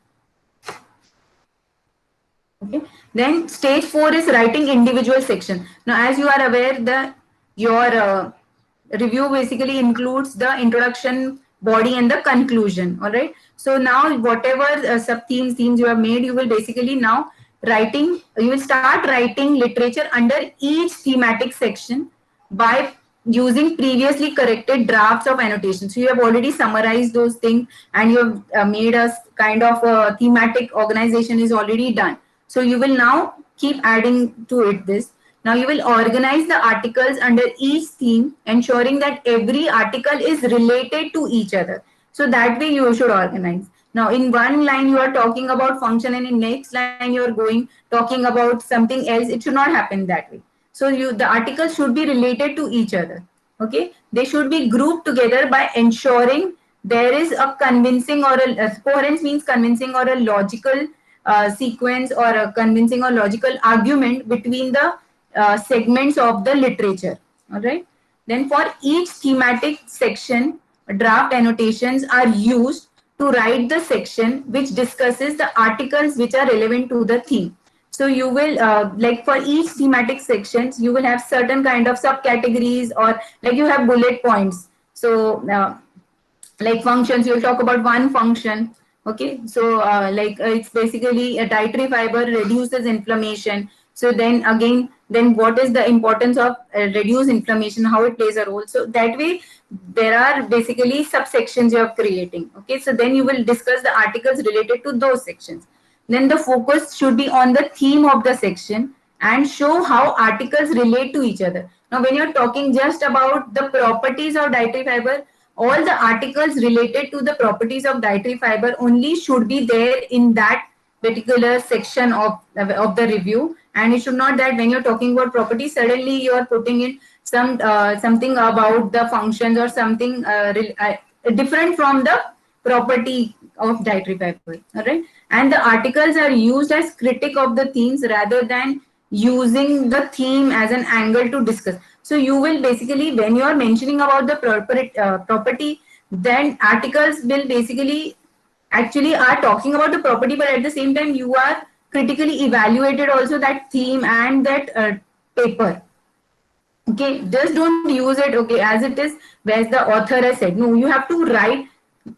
Okay. Then stage 4 is writing individual section. Now, as you are aware, your review basically includes the introduction, body, and the conclusion. All right. So now, whatever sub themes you have made, you will basically now writing. You will start writing literature under each thematic section by using previously corrected drafts of annotations. So you have already summarized those things, and you have made a kind of a thematic organization is already done. So you will now keep adding to it this. Now you will organize the articles under each theme, ensuring that every article is related to each other. So that way you should organize. Now in one line you are talking about function, and in next line you are going talking about something else. It should not happen that way. So the articles should be related to each other. Okay, they should be grouped together by ensuring there is a convincing or a coherence means convincing or a logical sequence or a convincing or logical argument between the segments of the literature. All right. Then for each thematic section, draft annotations are used to write the section which discusses the articles which are relevant to the theme. So you will like for each thematic sections, you will have certain kind of subcategories, or like you have bullet points. So like functions, you'll talk about one function. Okay, so it's basically a dietary fiber reduces inflammation. So then again, then what is the importance of reduce inflammation, how it plays a role. So that way there are basically subsections you are creating. Okay, so then you will discuss the articles related to those sections. Then the focus should be on the theme of the section and show how articles relate to each other. Now when you're talking just about the properties of dietary fiber, all the articles related to the properties of dietary fiber only should be there in that particular section of the review. And it should not that when you're talking about properties, suddenly you are putting in something about the functions or something different from the property of dietary fiber. All right. And the articles are used as critic of the themes rather than using the theme as an angle to discuss. So you will basically, when you are mentioning about the property, then articles will basically actually are talking about the property, but at the same time you are critically evaluated also that theme and that paper. Okay, just don't use it, okay, as it is, whereas the author has said. No, you have to write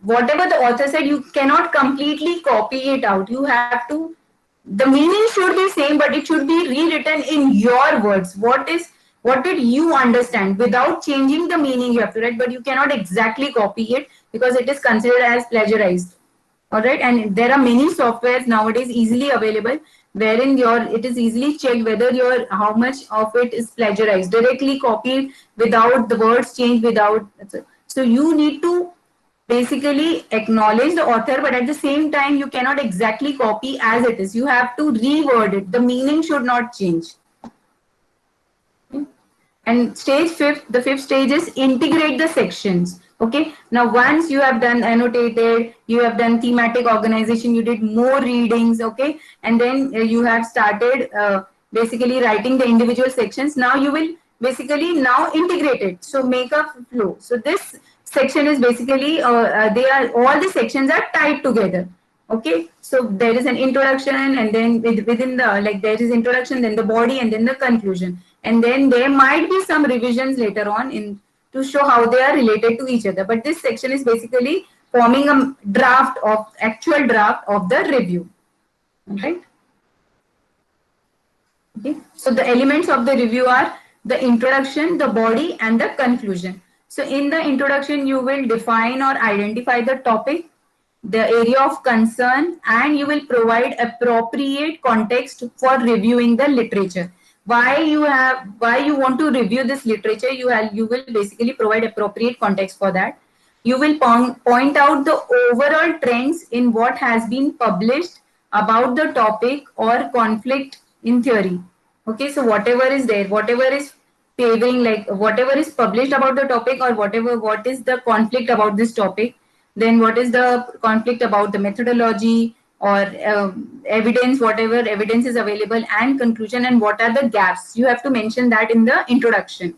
whatever the author said. You cannot completely copy it out. You have to, the meaning should be same, but it should be rewritten in your words. What did you understand? Without changing the meaning you have to write, but you cannot exactly copy it because it is considered as plagiarized. All right, and there are many softwares nowadays easily available wherein it is easily checked whether your how much of it is plagiarized, directly copied without the words changed, without. So you need to basically acknowledge the author, but at the same time you cannot exactly copy as it is. You have to reword it. The meaning should not change. And the fifth stage is integrate the sections. Okay, now once you have done annotated, you have done thematic organization, you did more readings. Okay, and then you have started basically writing the individual sections. Now you will basically now integrate it. So make a flow. So this section is basically they are all the sections are tied together. Okay, so there is an introduction, and then within the, like, there is introduction, then the body, and then the conclusion, and then there might be some revisions later on in to show how they are related to each other. But this section is basically forming a actual draft of the review. Right. Okay. So the elements of the review are the introduction, the body, and the conclusion. So in the introduction, you will define or identify the topic, the area of concern, and you will provide appropriate context for reviewing the literature. Why you want to review this literature, you will basically provide appropriate context for that. You will point out the overall trends in what has been published about the topic or conflict in theory. Okay, so whatever is there, whatever is paving, like whatever is published about the topic, or what is the conflict about this topic, then what is the conflict about the methodology or evidence, whatever evidence is available, and conclusion, and what are the gaps. You have to mention that in the introduction.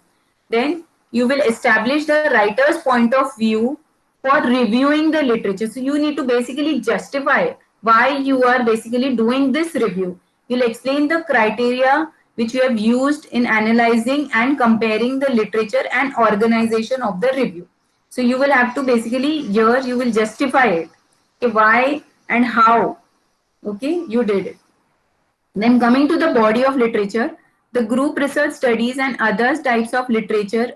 Then you will establish the writer's point of view for reviewing the literature. So you need to basically justify why you are basically doing this review. You'll explain the criteria which you have used in analyzing and comparing the literature and organization of the review. So you will have to basically, here you will justify it. Okay, why and how, okay, you did it. Then coming to the body of literature, the group research studies and other types of literature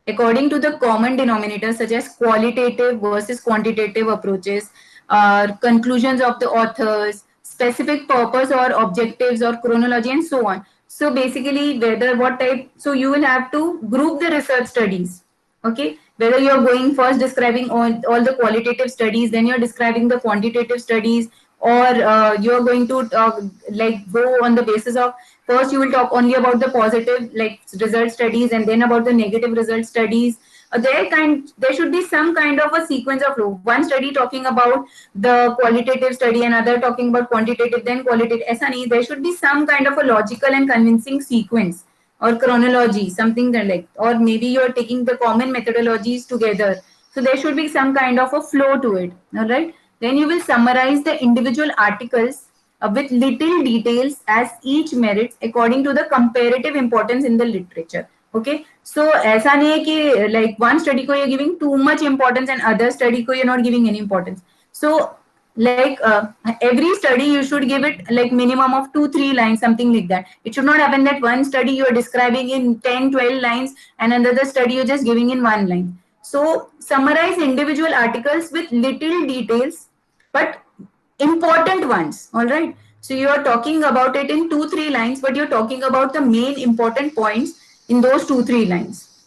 according to the common denominators such as qualitative versus quantitative approaches, conclusions of the authors, specific purpose or objectives or chronology, and so on. So basically, whether what type, so you will have to group the research studies. Okay, whether you're going first describing all the qualitative studies, then you're describing the quantitative studies, or you're going to like go on the basis of, first you will talk only about the positive like result studies, and then about the negative result studies. There should be some kind of a sequence of flow. One study talking about the qualitative study, another talking about quantitative, then qualitative. Aisa nahi, there should be some kind of a logical and convincing sequence or chronology, something like, or maybe you're taking the common methodologies together. So there should be some kind of a flow to it. All right. Then you will summarize the individual articles with little details as each merits according to the comparative importance in the literature. Okay. So ऐसा नहीं है कि like one study को you're giving too much importance and other study को you're not giving any importance. So like every study you should give it like minimum of 2-3 lines, something like that. It should not happen that one study you are describing in 10-12 lines and another study you're just giving in 1 line. So summarize individual articles with little details but important ones. All right, so you are talking about it in 2-3 lines, but you're talking about the main important points in those 2-3 lines.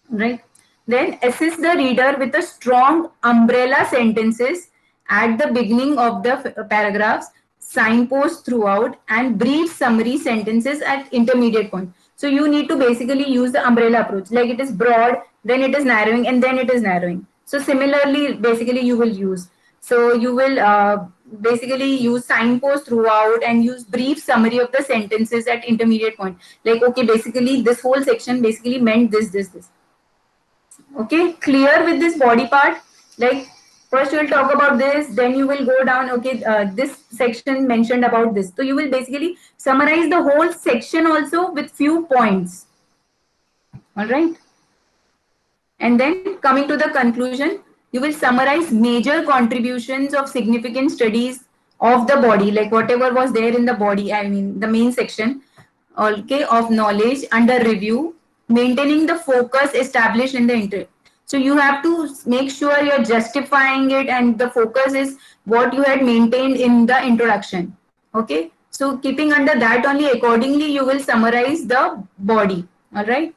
Right. Then assist the reader with a strong umbrella sentences at the beginning of the paragraphs, signposts throughout, and brief summary sentences at intermediate point. So you need to basically use the umbrella approach. Like it is broad, then it is narrowing, and then it is narrowing. So similarly, basically you will use. So you will basically use signposts throughout and use brief summary of the sentences at intermediate point. Like, okay, basically this whole section basically meant this. Okay, clear with this body part? Like first you will talk about this, then you will go down, okay, this section mentioned about this. So you will basically summarize the whole section also with few points. All right. And then coming to the conclusion, you will summarize major contributions of significant studies of the body, like whatever was there in the body, I mean the main section, okay, of knowledge under review, maintaining the focus established in the inter. So you have to make sure you're justifying it and the focus is what you had maintained in the introduction. Okay, so keeping under that only, accordingly you will summarize the body. All right.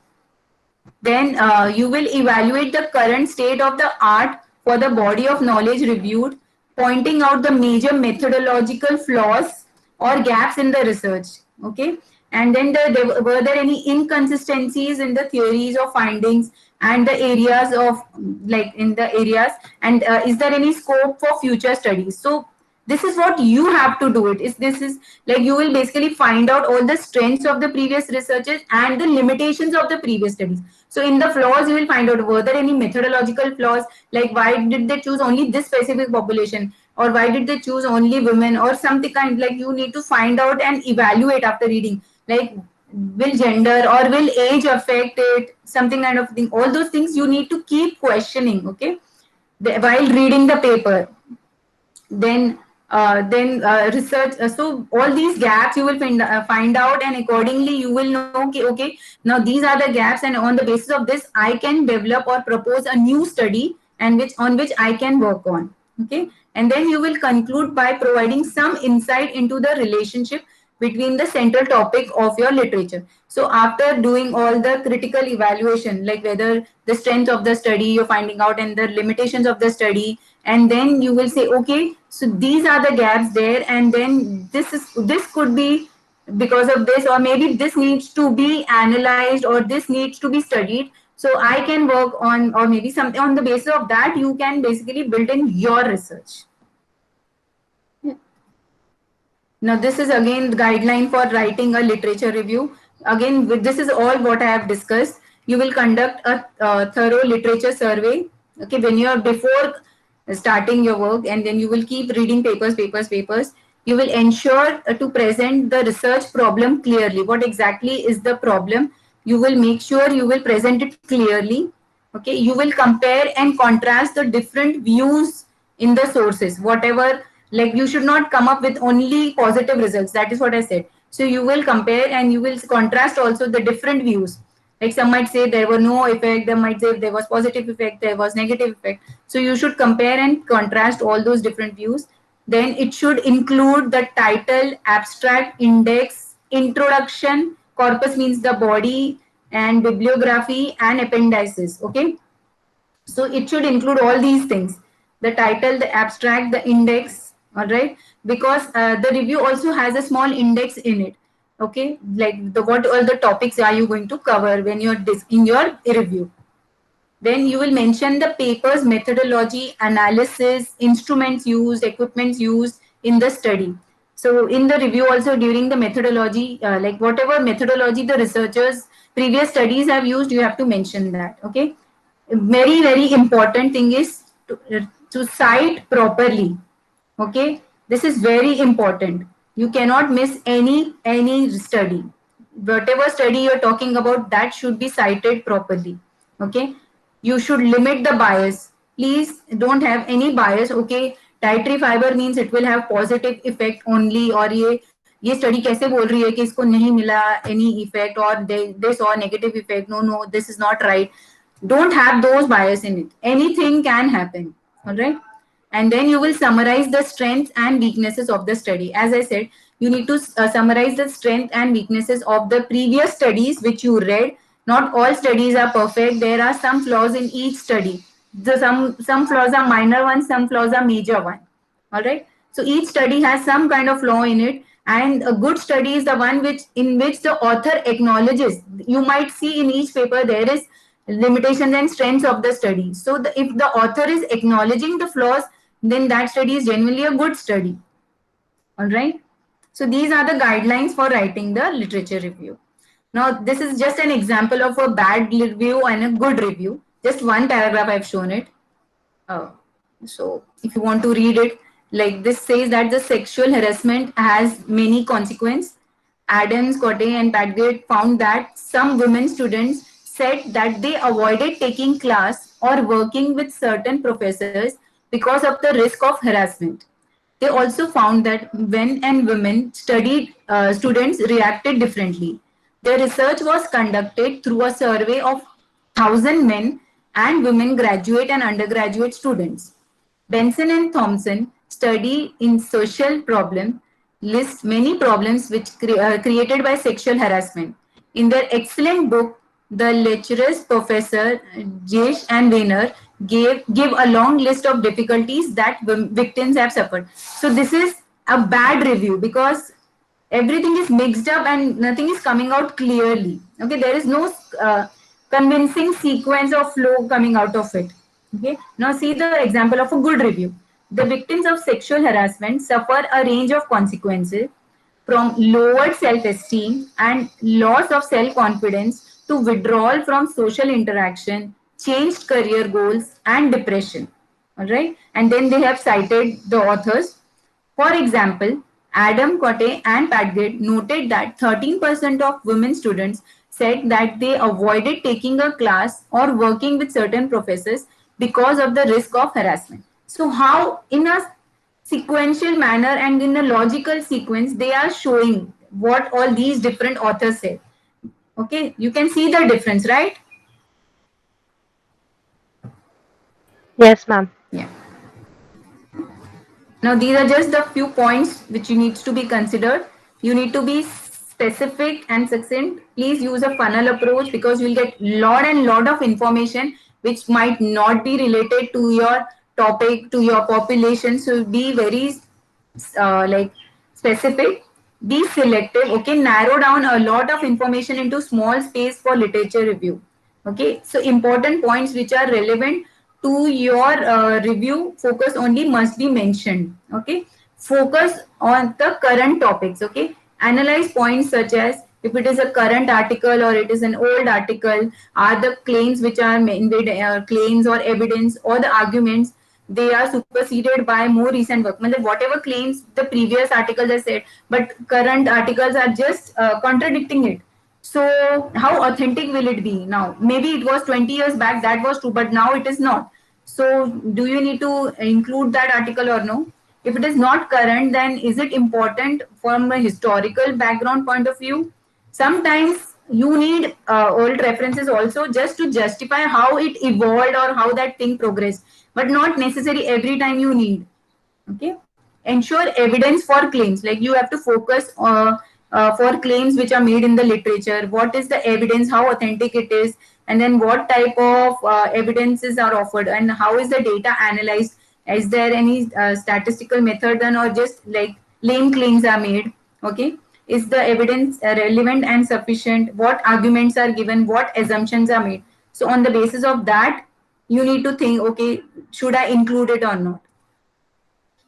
Then you will evaluate the current state of the art for the body of knowledge reviewed, pointing out the major methodological flaws or gaps in the research. Okay. And then were there any inconsistencies in the theories or findings and the areas of like in the areas, and is there any scope for future studies? So this is what you have to do it. This is like you will basically find out all the strengths of the previous researches and the limitations of the previous studies. So in the flaws, you will find out were there any methodological flaws, like why did they choose only this specific population? or why did they choose only women, or something kind, like you need to find out and evaluate after reading, like will gender or will age affect it, something kind of thing. All those things you need to keep questioning, okay, while reading the paper. Then research, so all these gaps you will find out, and accordingly you will know, okay, now these are the gaps, and on the basis of this I can develop or propose a new study, and which I can work on, okay. And then you will conclude by providing some insight into the relationship between the central topic of your literature. So after doing all the critical evaluation, like whether the strength of the study you're finding out and the limitations of the study, and then you will say, okay, so these are the gaps there, and then this could be because of this, or maybe this needs to be analyzed, or this needs to be studied, so I can work on, or maybe something on the basis of that you can basically build in your research. Now, this is again the guideline for writing a literature review. Again, this is all what I have discussed. You will conduct a thorough literature survey. Okay, when you are before starting your work, and then you will keep reading papers. You will ensure to present the research problem clearly. What exactly is the problem? You will make sure you will present it clearly. Okay, you will compare and contrast the different views in the sources, whatever, like you should not come up with only positive results, that is what I said. So you will compare and you will contrast also the different views, like some might say there were no effect, they might say there was positive effect, there was negative effect. So you should compare and contrast all those different views. Then it should include the title, abstract, index, introduction, corpus means the body, and bibliography and appendices, okay. So it should include all these things, the title, the abstract, the index, all right, because the review also has a small index in it, okay, like the what all the topics are you going to cover when you're in your review. Then you will mention the paper's methodology, analysis, instruments used, equipments used in the study. So in the review also, during the methodology, like whatever methodology the researchers previous studies have used, you have to mention that, okay. Very important thing is to cite properly, okay. This is very important. You cannot miss any study. Whatever study you're talking about, that should be cited properly, okay. You should limit the bias. Please don't have any bias, okay. Dietary fiber means it will have positive effect only, और ये study कैसे बोल रही है कि इसको नहीं मिला any effect, or they saw negative effect. No, this is not right. Don't have those bias in it. Anything can happen, all right. And then you will summarize the strengths and weaknesses of the study. As I said, you need to summarize the strength and weaknesses of the previous studies which you read. Not all studies are perfect. There are some flaws in each study. Some flaws are minor ones, some flaws are major one, all right. So each study has some kind of flaw in it, and a good study is the one in which the author acknowledges. You might see in each paper there is limitations and strengths of the study. So if the author is acknowledging the flaws, then that study is genuinely a good study, all right. So these are the guidelines for writing the literature review. Now this is just an example of a bad review and a good review. Just one paragraph I've shown it. So if you want to read it, like this says that the sexual harassment has many consequences. Adams, Cote, and Padgett found that some women students said that they avoided taking class or working with certain professors because of the risk of harassment. They also found that men and women studied students reacted differently. Their research was conducted through a survey of 1,000 men and women graduate and undergraduate students. Benson and Thompson study in social problem list many problems which created by sexual harassment. In their excellent book, the lecturers Professor Jash and Weiner give a long list of difficulties that victims have suffered. So this is a bad review because everything is mixed up and nothing is coming out clearly. Okay, there is no convincing sequence of flow coming out of it. Okay, now see the example of a good review. The victims of sexual harassment suffer a range of consequences, from lowered self-esteem and loss of self-confidence to withdrawal from social interaction, changed career goals, and depression. all right, and then they have cited the authors. For example, Adam Cotte and Padgett noted that 13% of women students said that they avoided taking a class or working with certain professors because of the risk of harassment. So, how in a sequential manner and in a logical sequence they are showing what all these different authors said. Okay, you can see the difference, right? Yes, ma'am. Yeah. Now, these are just the few points which you needs to be considered. You need to be specific and succinct. Please use a funnel approach because you'll get lot and lot of information which might not be related to your topic, to your population. So be very like specific, be selective, okay, narrow down a lot of information into small space for literature review. Okay, so important points which are relevant to your review focus only must be mentioned. Okay, focus on the current topics. Okay, analyze points such as if it is a current article or it is an old article, are the claims which are made, claims or evidence or the arguments, they are superseded by more recent work. Whatever claims the previous articles have said, but current articles are just contradicting it. So how authentic will it be now? Maybe it was 20 years back, that was true, but now it is not. So do you need to include that article or no? If it is not current, then is it important from a historical background point of view? Sometimes you need old references also just to justify how it evolved or how that thing progressed, but not necessary every time you need. Okay, ensure evidence for claims, like you have to focus for claims which are made in the literature. What is the evidence, how authentic it is, and then what type of evidences are offered, and how is the data analyzed? Is there any statistical method done, or just like lame claims are made? Okay, is the evidence relevant and sufficient? What arguments are given? What assumptions are made? So on the basis of that, you need to think, okay, should I include it or not?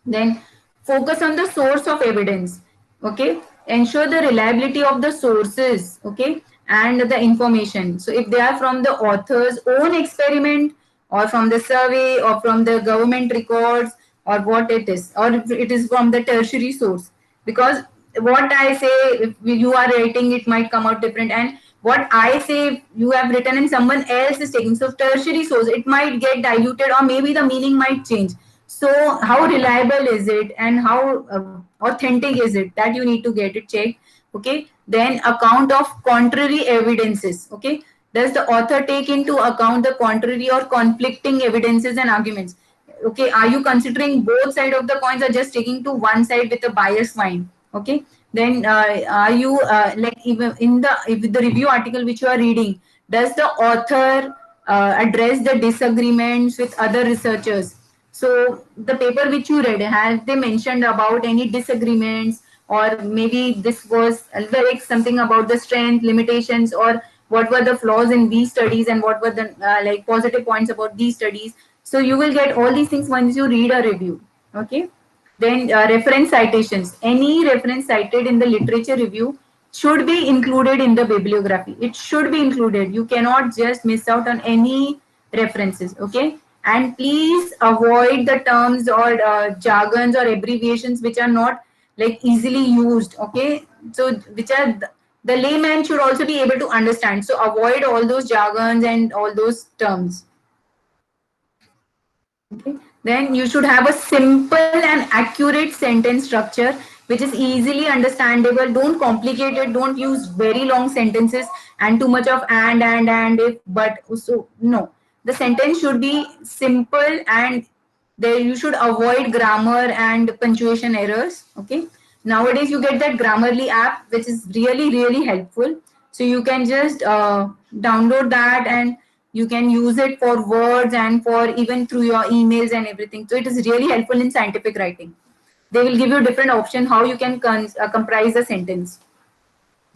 Then focus on the source of evidence. Okay, ensure the reliability of the sources. Okay, and the information. So if they are from the author's own experiment, or from the survey, or from the government records, or what it is, or if it is from the tertiary source, because what I say, if you are writing, it might come out different, and what I say you have written and someone else is taking, so tertiary source, it might get diluted or maybe the meaning might change. So how reliable is it, and how authentic is it, that you need to get it checked. Okay, then account of contrary evidences. Okay, does the author take into account the contrary or conflicting evidences and arguments? Okay, are you considering both side of the coins, or just taking to one side with a biased mind? Okay, then are you like even in the, if the review article which you are reading, does the author address the disagreements with other researchers? So the paper which you read, have they mentioned about any disagreements, or maybe this was like something about the strength, limitations, or what were the flaws in these studies, and what were the like positive points about these studies? So you will get all these things once you read a review. Okay, then reference citations. Any reference cited in the literature review should be included in the bibliography. It should be included. You cannot just miss out on any references. Okay, and please avoid the terms or jargons or abbreviations which are not like easily used. Okay, so which are the layman should also be able to understand. So avoid all those jargons and all those terms. Okay. Then you should have a simple and accurate sentence structure which is easily understandable. Don't complicate it. Don't use very long sentences and too much of and if but. So no, the sentence should be simple, and there you should avoid grammar and punctuation errors. Okay. Nowadays you get that Grammarly app which is really helpful. So you can just download that, and you can use it for words and for even through your emails and everything. So it is really helpful in scientific writing. They will give you different option how you can comprise a sentence.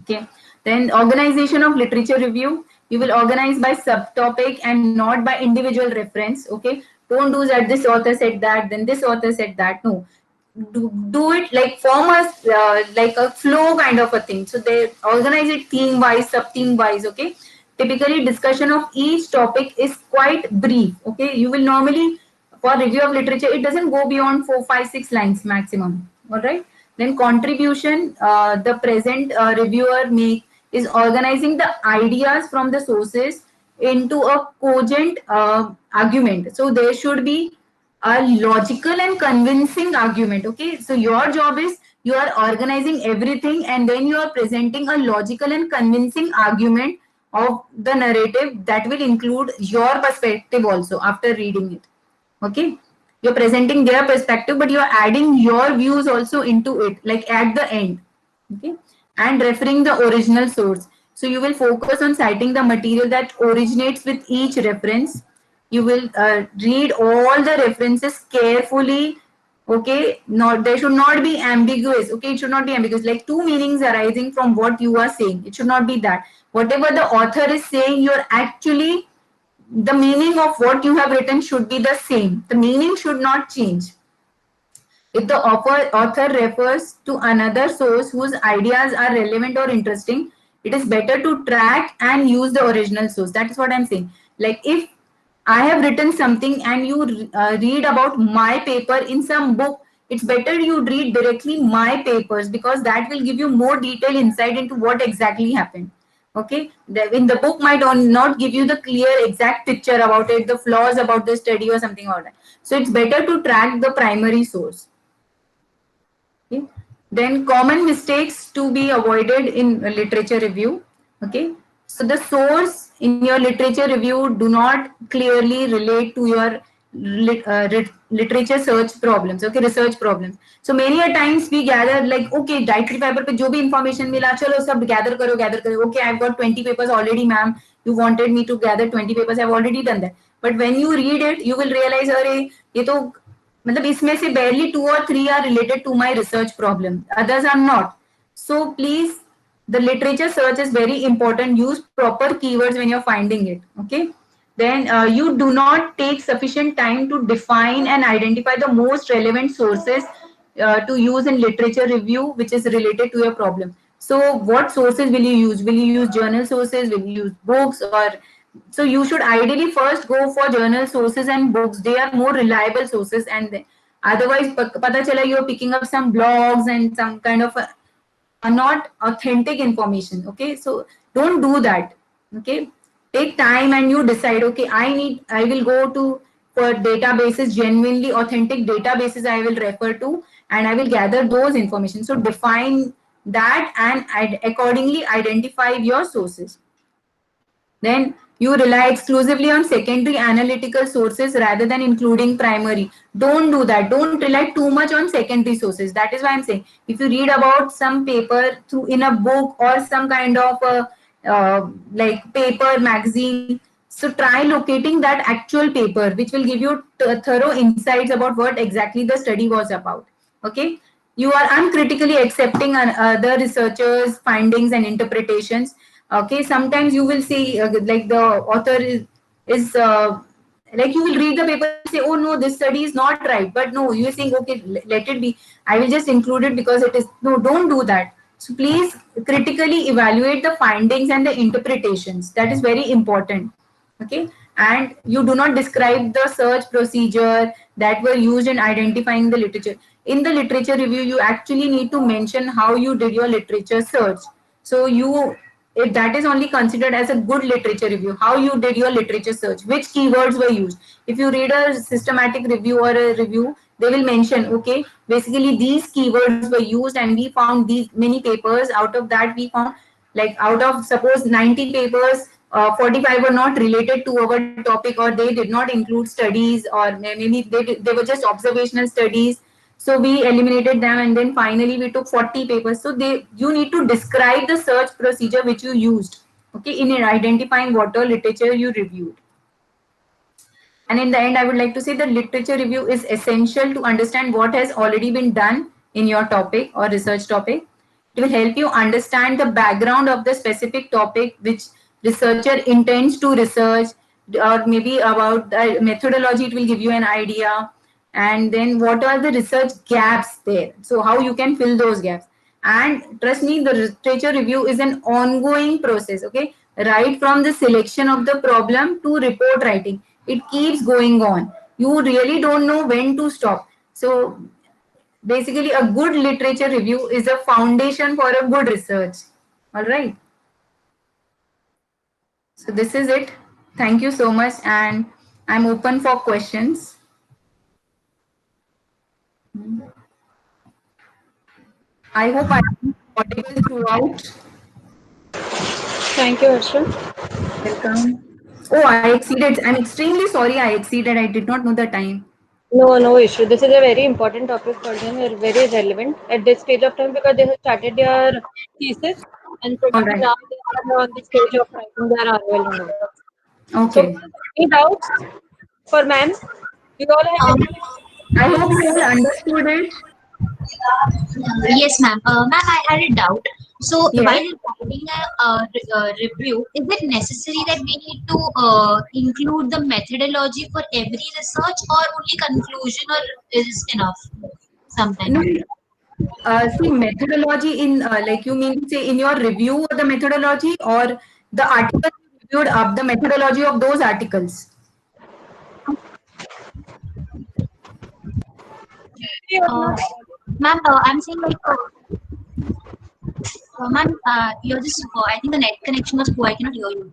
Okay, then organization of literature review, you will organize by subtopic and not by individual reference. Okay, don't do that this author said that, then this author said that. No, do it like form a like a flow kind of a thing. So they organize it theme wise, sub theme wise. Okay, typically discussion of each topic is quite brief. Okay, you will normally for review of literature, it doesn't go beyond 4, 5, 6 lines maximum. All right. Then contribution, the present reviewer make is organizing the ideas from the sources into a cogent argument. So there should be a logical and convincing argument. Okay, so your job is you are organizing everything and then you are presenting a logical and convincing argument of the narrative that will include your perspective also after reading it. Okay, you're presenting their perspective, but you're adding your views also into it, like at the end. Okay, and referring the original source. So you will focus on citing the material that originates with each reference. You will read all the references carefully. Okay, not there should not be ambiguous. Okay, it should not be ambiguous, like two meanings arising from what you are saying. It should not be that whatever the author is saying, you're actually, the meaning of what you have written should be the same. The meaning should not change. If the author refers to another source whose ideas are relevant or interesting, it is better to track and use the original source. That is what I'm saying. Like if I have written something and you read about my paper in some book, it's better you read directly my papers, because that will give you more detailed insight into what exactly happened. Okay, in the book might not give you the clear exact picture about it, the flaws about the study or something like that. So it's better to track the primary source. Okay. Then common mistakes to be avoided in literature review. Okay, so the source in your literature review do not clearly relate to your literature search problems. Okay, research problems. So many a times we gather like, okay, dietary fiber pe jo bhi information mila, chalo sab gather karo. Okay, I've got 20 papers already, ma'am. You wanted me to gather 20 papers. I've already done that. But when you read it, you will realize, अरे ये तो मतलब इसमें से barely 2 or 3 are related to my research problem. Others are not. So please, the literature search is very important. Use proper keywords when you're finding it. Okay. Then you do not take sufficient time to define and identify the most relevant sources to use in literature review, which is related to your problem. So what sources will you use? Will you use journal sources? Will you use books? Or so you should ideally first go for journal sources and books. They are more reliable sources, and otherwise pata chala you're picking up some blogs and some kind of not authentic information. Okay, so don't do that. Okay, take time and you decide, okay, I will go to for databases, genuinely authentic databases I will refer to, and I will gather those information. So define that and accordingly identify your sources. Then you rely exclusively on secondary analytical sources rather than including primary. Don't do that. Don't rely too much on secondary sources. That is why I'm saying, if you read about some paper through in a book or some kind of like paper magazine, so try locating that actual paper, which will give you thorough insights about what exactly the study was about. Okay, you are uncritically accepting other researchers' findings and interpretations. Okay, sometimes you will see like the author is like you will read the paper and say, oh no, this study is not right, but no, you are saying, okay, let it be, I will just include it because it is. No, don't do that. So please critically evaluate the findings and the interpretations. That is very important. Okay, and you do not describe the search procedure that were used in identifying the literature. In the literature review, you actually need to mention how you did your literature search. So you, if that is only considered as a good literature review, how you did your literature search, which keywords were used. If you read a systematic review or a review, they will mention, okay, basically these keywords were used and we found these many papers. Out of that, we found, like out of suppose 90 papers, 45 were not related to our topic, or they did not include studies, or maybe they were just observational studies. So we eliminated them, and then finally we took 40 papers. So you need to describe the search procedure which you used, okay, in identifying what all literature you reviewed. And in the end, I would like to say that literature review is essential to understand what has already been done in your topic or research topic. It will help you understand the background of the specific topic which researcher intends to research, or maybe about the methodology. It will give you an idea. And then what are the research gaps there? So how you can fill those gaps. And trust me, the literature review is an ongoing process. Okay, right from the selection of the problem to report writing, it keeps going on. you really don't know when to stop. So basically, a good literature review is a foundation for a good research. All right. So this is it. Thank you so much, and I'm open for questions. I hope I'm audible throughout. Thank you, Harsha. Welcome. Oh, I exceeded. I'm extremely sorry. I exceeded. I did not know the time. No, no issue. This is a very important topic for them. They're very relevant at this stage of time because they have started their thesis and All probably right. now they are on the stage of writing their ROL and all. So, Okay. any doubts for ma'am? You all have Um, any? I hope you all understood it. yes, ma'am. Ma'am, I had a doubt. So, Yes. while writing a review, is it necessary that we need to include the methodology for every research, or only conclusion, or is enough sometimes? No. See, methodology in like you mean to say in your review of the methodology or the article you reviewed up the methodology of those articles. Uh, Ma'am, I'm saying like, ma'am, you're just, I think the net connection was poor. I cannot hear you.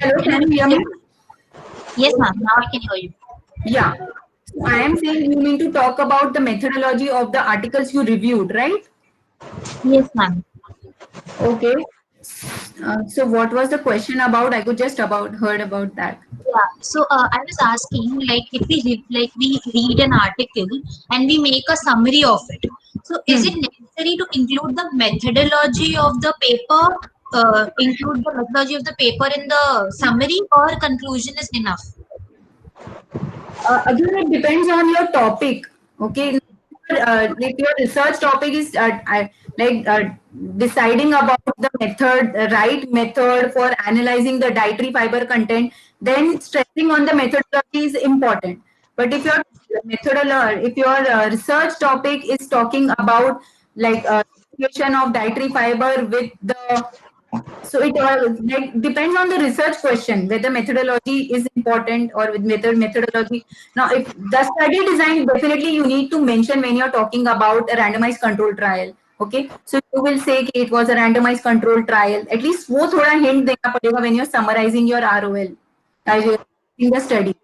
Hello, Can you can you repeat hear it? me? Yes, ma'am. Now I can hear you. Yeah. So I am saying you mean to talk about the methodology of the articles you reviewed, right? Yes, ma'am. Okay. So what was the question about? I could just about heard about that. Yeah. So I was asking, like, if we read an article and we make a summary of it. So is it Hmm. necessary to include the methodology of the paper? Include the methodology of the paper in the summary, or conclusion is enough? Again, it depends on your topic. Okay, like your research topic is like deciding about the method, right method for analyzing the dietary fiber content. Then stressing on the methodology is important. But if your research topic is talking about like association of dietary fiber with the so it all like depends on the research question whether methodology is important or with methodology. Now, if the study design definitely you need to mention when you're talking about a randomized control trial. Okay, so you will say कि it was a randomized control trial. At least वो थोड़ा hint देना पड़ेगा when you're summarizing your ROL in the study.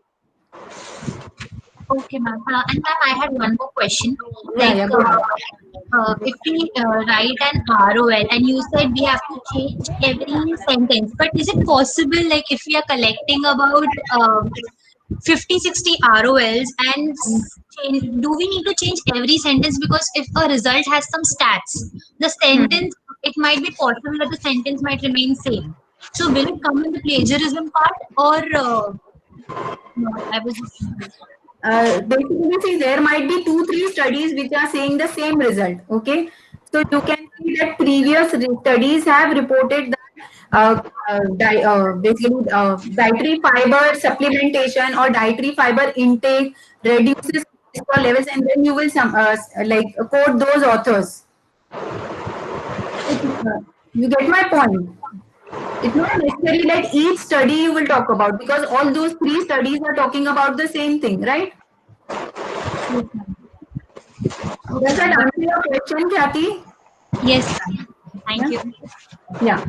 Okay, ma'am. And ma'am, I had one more question. Yeah, Like, yeah, go ahead. if we write an ROL and you said we have to change every sentence, but is it possible, like, if we are collecting about 50, 60 ROLs and do we need to change every sentence? Because if a result has some stats, the Hmm. sentence, it might be possible that the sentence might remain same. So will it come in the plagiarism part, or no? I was just confused. Basically, see, there might be two, three studies which are saying the same result. Okay, so you can see that previous studies have reported that basically dietary fiber supplementation or dietary fiber intake reduces cholesterol levels, and then you will like quote those authors. You get my point. It's not necessarily like each study you will talk about because all those three studies are talking about the same thing, right? Okay, Does that ma'am. answer your question, Kathy? Yes, ma'am. Thank Yeah. you. Yeah.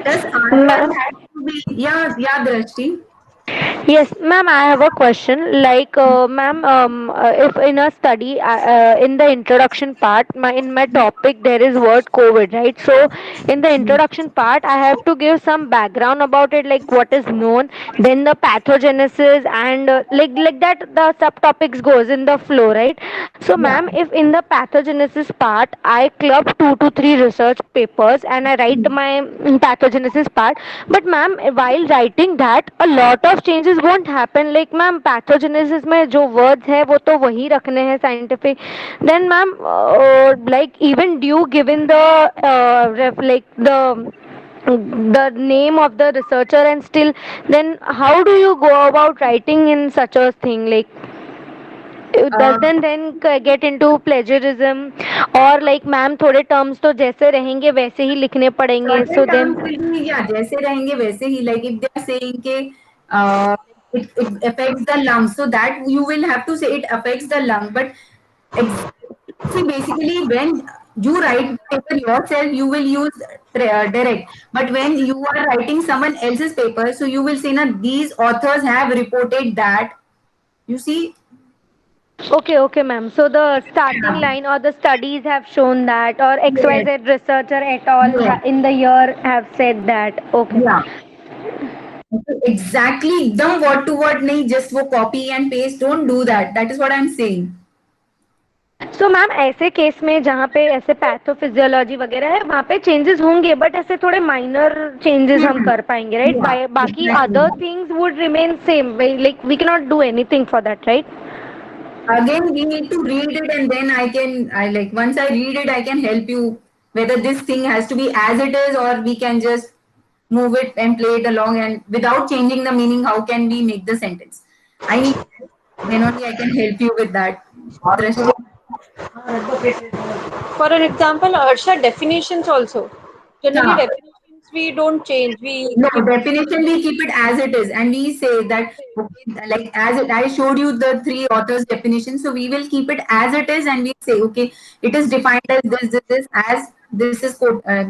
Does ROL Ma'am, have to be? Yeah, yeah, Drashti. yes, ma'am, I have a question. Like, ma'am, if in a study, in the introduction part, in my topic, there is word COVID, right? So, in the introduction part, I have to give some background about it, like what is known, then the pathogenesis, and like that, the subtopics goes in the flow, right? So, Yeah. ma'am, if in the pathogenesis part, I club 2 to 3 research papers and I write my pathogenesis part, but ma'am, while writing that, a lot of changes won't happen. Like ma'am, pathogenesis में जो words है वो तो वही रखने हैं scientific. Then ma'am, like even due given the like the name of the researcher and still, then how do you go about writing in such a thing, like it Uh, doesn't then get into plagiarism, or like ma'am थोड़े terms तो जैसे रहेंगे वैसे ही लिखने पड़ेंगे, certain so then terms will be, yeah, जैसे रहेंगे वैसे ही. Like if they are saying कि uh, it affects the lungs. So that you will have to say it affects the lung. But see, basically, when you write paper yourself, you will use direct. But when you are writing someone else's paper, so you will say, "Na, these authors have reported that." You see, Okay, ma'am. So the starting yeah, line or the studies have shown that, or yes, XYZ researcher et al. yes, In the year have said that. Okay. yeah. Exactly, एकदम word to word नहीं, just वो copy and paste. Don't do that. That is what I'm saying. So ma'am ऐसे case में जहाँ पे ऐसे pathophysiology वगैरह है वहाँ पे चेंजेस होंगे बट ऐसे थोड़े माइनर चेंजेस हम कर पाएंगे राइट Yeah, बाकी exactly. Other things would remain same like we can not do anything for that right Again, we need to read it, and then once I read it, I can help you whether this thing has to be as it is, or we can just move it and play it along, and without changing the meaning, how can we make the sentence? I need, then only I can help you with that. Drashti. For an example, Harsha, definitions also. Generally, Yeah. definitions we don't change. We No, keep. definition we keep it as it is, and we say that okay, like as it, I showed you the three authors' definition, so we will keep it as it is, and we say okay, it is defined as this, as this is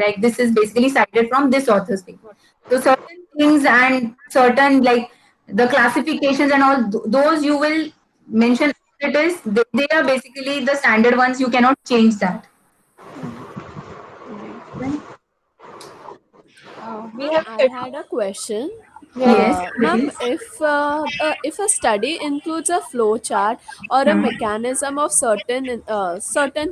like this is basically cited from this author's paper. So certain things and certain like the classifications and all those you will mention as it is. They are basically the standard ones. You cannot change that. We Ma'am, have. I had a question. Yes, Ma'am, please. if a study includes a flow chart or a mechanism of certain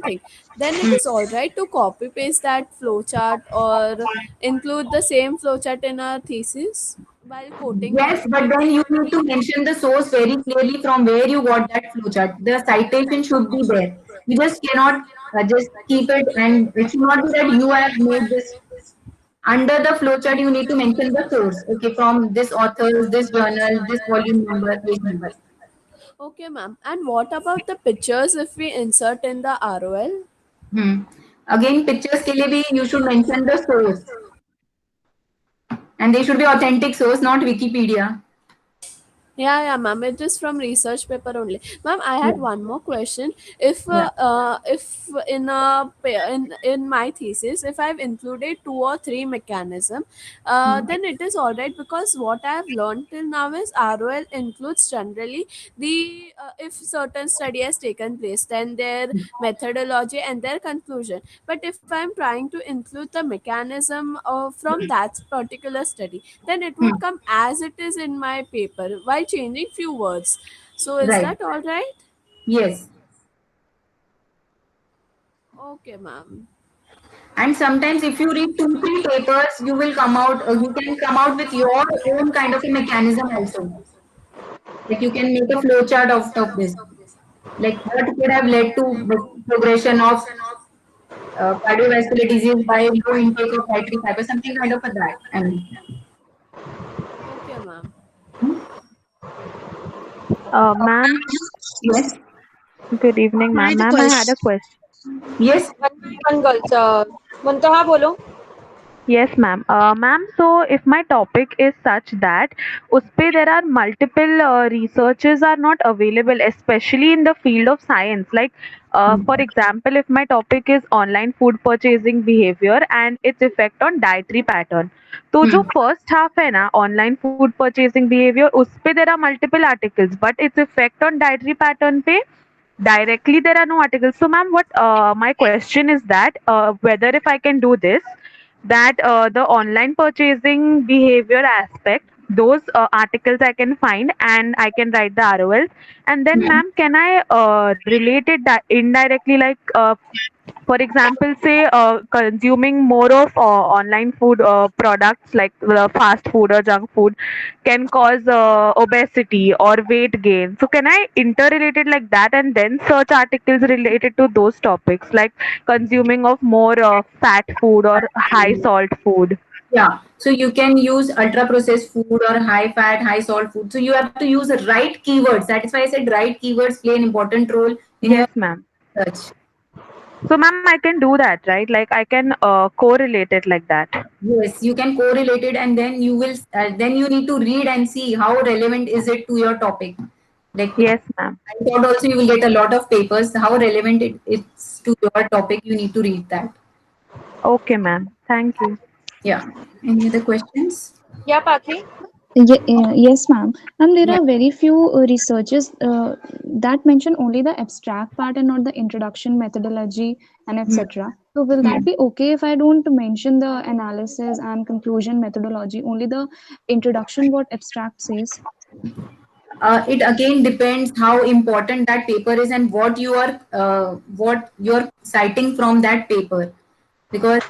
thing, then it is all right to copy paste that flow chart or include the same flow chart in our thesis while quoting that. Yes, but then you need to mention the source very clearly from where you got that flowchart. The citation should be there. You just cannot just keep it, and it should not be that you have made this. Under the flowchart, you need to mention the source. Okay, from this author, this journal, this volume number, page number. Okay, ma'am. And what about the pictures if we insert in the ROL? Hmm. Again, pictures के लिए भी you should mention the source, and they should be authentic source, not Wikipedia. Yeah, ma'am. It is from research paper only. Ma'am, I Yeah. had one more question. Yeah. If in my thesis, if I've included two or three mechanism, then it is all right because what I have learned till now is ROL includes generally the if certain study has taken place, then their methodology and their conclusion. But if I'm trying to include the mechanism from that particular study, then it Hmm. would come as it is in my paper while changing few words. So is Right. that all right? Yes. Okay, ma'am. And sometimes if you read two, three papers, you will come out, you can come out with your own kind of a mechanism also. Like you can make a flow chart of this. Like what could have led to the progression of cardiovascular disease by low intake of dietary fiber, something kind of a that. I mean, Okay, ma'am. Ma'am, yes, good evening, I ma'am. had a Ma'am, I had a question. question. yes, One girls. Muntaha, bolo. Yes, ma'am. Ma'am, so if my topic is such that uspe there are multiple researches are not available, especially in the field of science. Like, for example, if my topic is online food purchasing behavior and its effect on dietary pattern, तो जो first half है ना online food purchasing behavior उस पे there are multiple articles, but its effect on dietary pattern पे directly there are no articles. So ma'am, what my question is that whether if I can do this, that the online purchasing behavior aspect, those articles I can find and I can write the ROLs, and then ma'am, can I relate it indirectly, like for example, say consuming more of online food products like fast food or junk food can cause obesity or weight gain. So can I interrelate it like that and then search articles related to those topics, like consuming of more fat food or high salt food? yeah. So you can use ultra processed food or high fat, high salt food. So you have to use the right keywords. That is why I said right keywords play an important role in your Yes, ma'am. search. So, ma'am, I can do that, right? Like I can correlate it like that. Yes, you can correlate it, and then you will then you need to read and see how relevant is it to your topic. Like Yes, ma'am. I thought also you will get a lot of papers. How relevant it is to your topic, you need to read that. Okay, ma'am. Thank you. Yeah. Any other questions? Yeah, Paki. Yes, ma'am. And there Yeah. are very few researches that mention only the abstract part and not the introduction methodology and Hmm. etc. So will that Hmm. be okay if I don't mention the analysis and conclusion methodology, only the introduction what abstract says? It again depends how important that paper is and what you're citing from that paper, because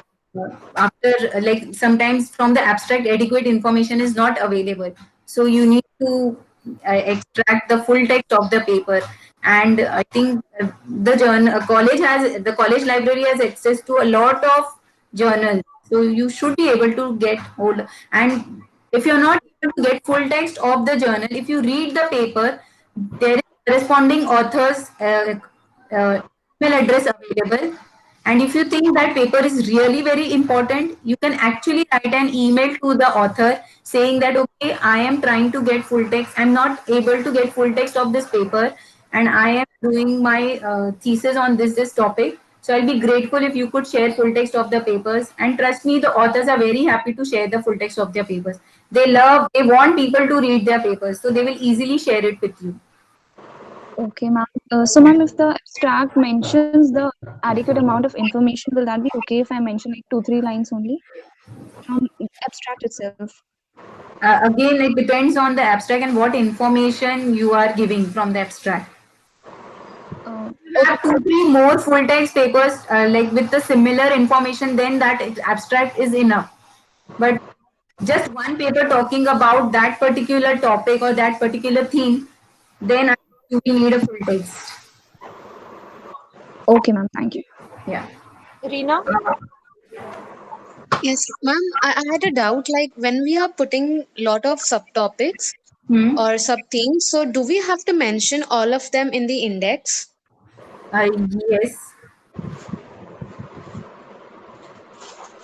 after like sometimes from the abstract adequate information is not available, so you need to extract the full text of the paper. And I think the college library has access to a lot of journals, so you should be able to get hold. And if you're not able to get full text of the journal, if you read the paper, there is corresponding author's email address available. And if you think that paper is really very important, you can actually write an email to the author saying that, okay, I am trying to get full text. I'm not able to get full text of this paper, and I am doing my thesis on this topic. So I'll be grateful if you could share full text of the papers. And trust me, the authors are very happy to share the full text of their papers. They want people to read their papers, so they will easily share it with you. Okay, ma'am. So, ma'am, if the abstract mentions the adequate amount of information, will that be okay if I mention like 2-3 lines only from abstract itself? Again, it depends on the abstract and what information you are giving from the abstract. You Okay. have 2-3 more full text papers like with the similar information, then that abstract is enough. But just one paper talking about that particular topic or that particular theme, then you will need a full text. Okay, ma'am. Thank you. Yeah. Reena. Yes, ma'am. I had a doubt like when we are putting lot of subtopics Hmm. or sub themes, so do we have to mention all of them in the index? Yes.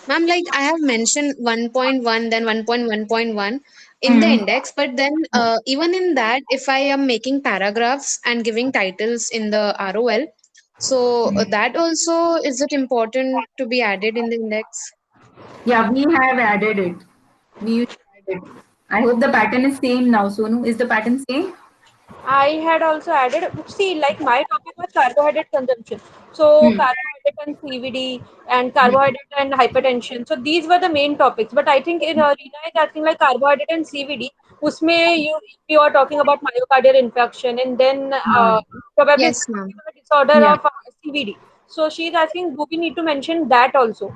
Ma'am, like I have mentioned 1.1, then 1.1.1 in the Hmm. index, but then even in that, if I am making paragraphs and giving titles in the ROL, so that also is it important to be added in the index? Yeah, we have added it. We used to add it. I hope the pattern is same now. Sonu, is the pattern same? I had also added, see, like my topic was carbohydrate consumption. So, Hmm. carbohydrate and CVD and carbohydrate and hypertension. So, these were the main topics. But I think in Rina is asking like carbohydrate and CVD. Usme you are talking about myocardial infarction and then probably Yes, ma'am. disorder Yeah. of CVD. So, she is asking, do we need to mention that also?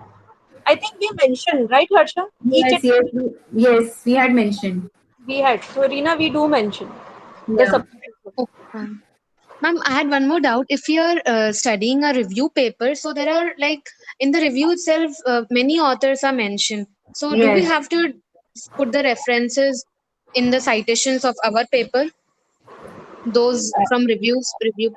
I think we mentioned, right, Harsha? Each and Yes, yes, yes, we had mentioned. we had. So, Rina, we do mention the Yeah. subtopics. Okay, ma'am. Ma'am, I had one more doubt. If you're studying a review paper, so there are like in the review itself, many authors are mentioned. So do we Yes. have to put the references in the citations of our paper? Those from review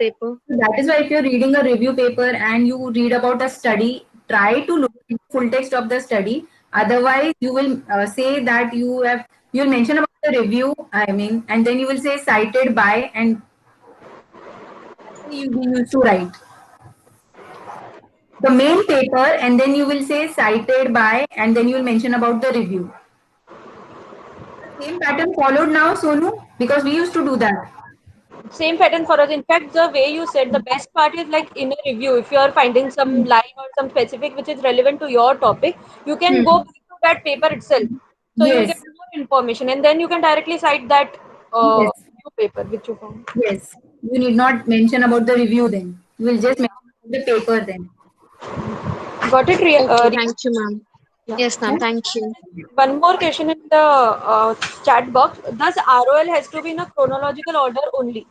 paper? So that is why if you're reading a review paper and you read about a study, try to look at the full text of the study. Otherwise, you will say that you'll mention about the review, I mean, and then you will say cited by, and you used to write the main paper, and then you will say cited by, and then you will mention about the review. Same pattern followed now, Sonu, because we used to do that. Same pattern for us. In fact, the way you said, the best part is like in a review, if you are finding some line or some specific which is relevant to your topic, you can go Hmm. back to that paper itself. So you'll get Yes, more information and then you can directly cite that yes, review paper which you found. yes. You need not mention about the review then. You will just mention about the paper then. Got it, Okay, Rina? thank you, ma'am. Yeah. Yes, ma'am. And Thank you. one more question in the chat box. Does ROL has to be in a chronological order only?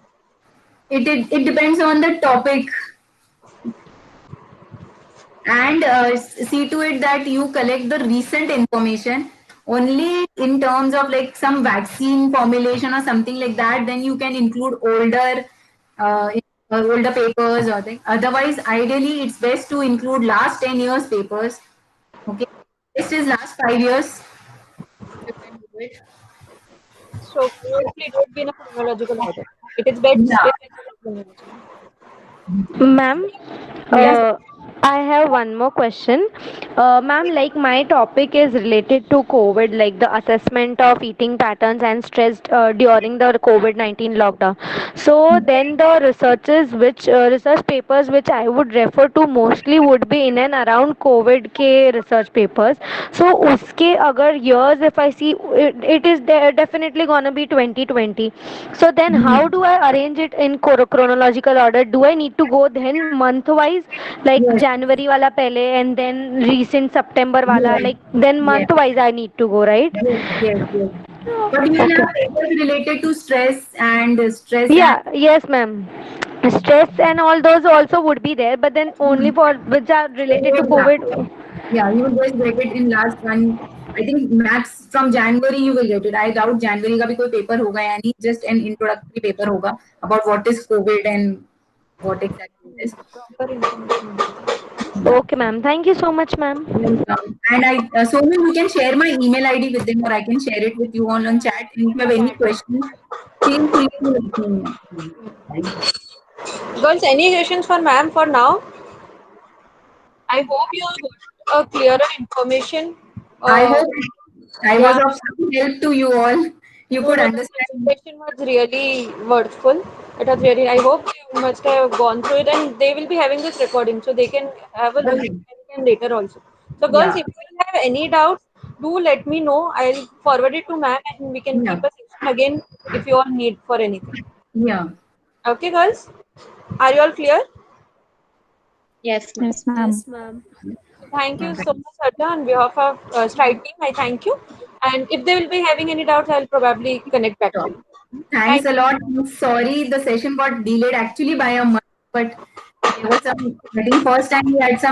It depends on the topic, and see to it that you collect the recent information only in terms of like some vaccine formulation or something like that. Then you can include older older papers or thing. Otherwise, ideally, it's best to include last 10 years papers. Okay, this is last 5 years. You can do it. So mostly it would be in a chronological order. It is best Yeah. chronological. Ma'am, Yes. I have one more question. Ma'am, like my topic is related to COVID, like the assessment of eating patterns and stress during the COVID-19 lockdown. So then the research papers which I would refer to mostly would be in and around COVID के research papers. So उसके अगर years if I see it is there definitely gonna be 2020. So then how do I arrange it in chronological order? Do I need to go then month wise, like Yes. January wala pehle and then recent September wala, Yes. like then Yes. month wise I need to go, right? Yes. Yes. Yes. But you will Okay. have papers related to stress and Yeah, yes, ma'am. Stress and all those also would be there, but then only for which are related to COVID, yeah. COVID. Yeah, you will just get it in last one. I think max from January you will get it. I doubt January का भी कोई paper होगा या नहीं. Just an introductory paper होगा about what is COVID and what exactly it is. Proper information. Okay, ma'am. Thank you so much, ma'am. Welcome. And Soumi, you can share my email ID with them, or I can share it with you on chat. And if you have any questions, feel free to let me know. Girls, any questions for ma'am for now? I hope you got a clearer information. I hope I was Yeah, of some help to you all. You no, could no, the understand. presentation was really worthful. It was really, I hope you must have gone through it and they will be having this recording so they can have a look Okay. at it later also. So, girls, Yeah. if you have any doubts, do let me know. I'll forward it to ma'am and we can Yeah. keep a session again if you all need for anything. Yeah. Okay, girls? Are you all clear? Yes, ma'am. Yes, ma'am. Yes, ma'am. Thank you Okay. so much, Sarja. On behalf of Stride team, I thank you. And if they will be having any doubts, I'll probably connect back to Sure. you. Thanks Thank a lot. I'm sorry the session got delayed actually by a month, but there was some, I think first time we had some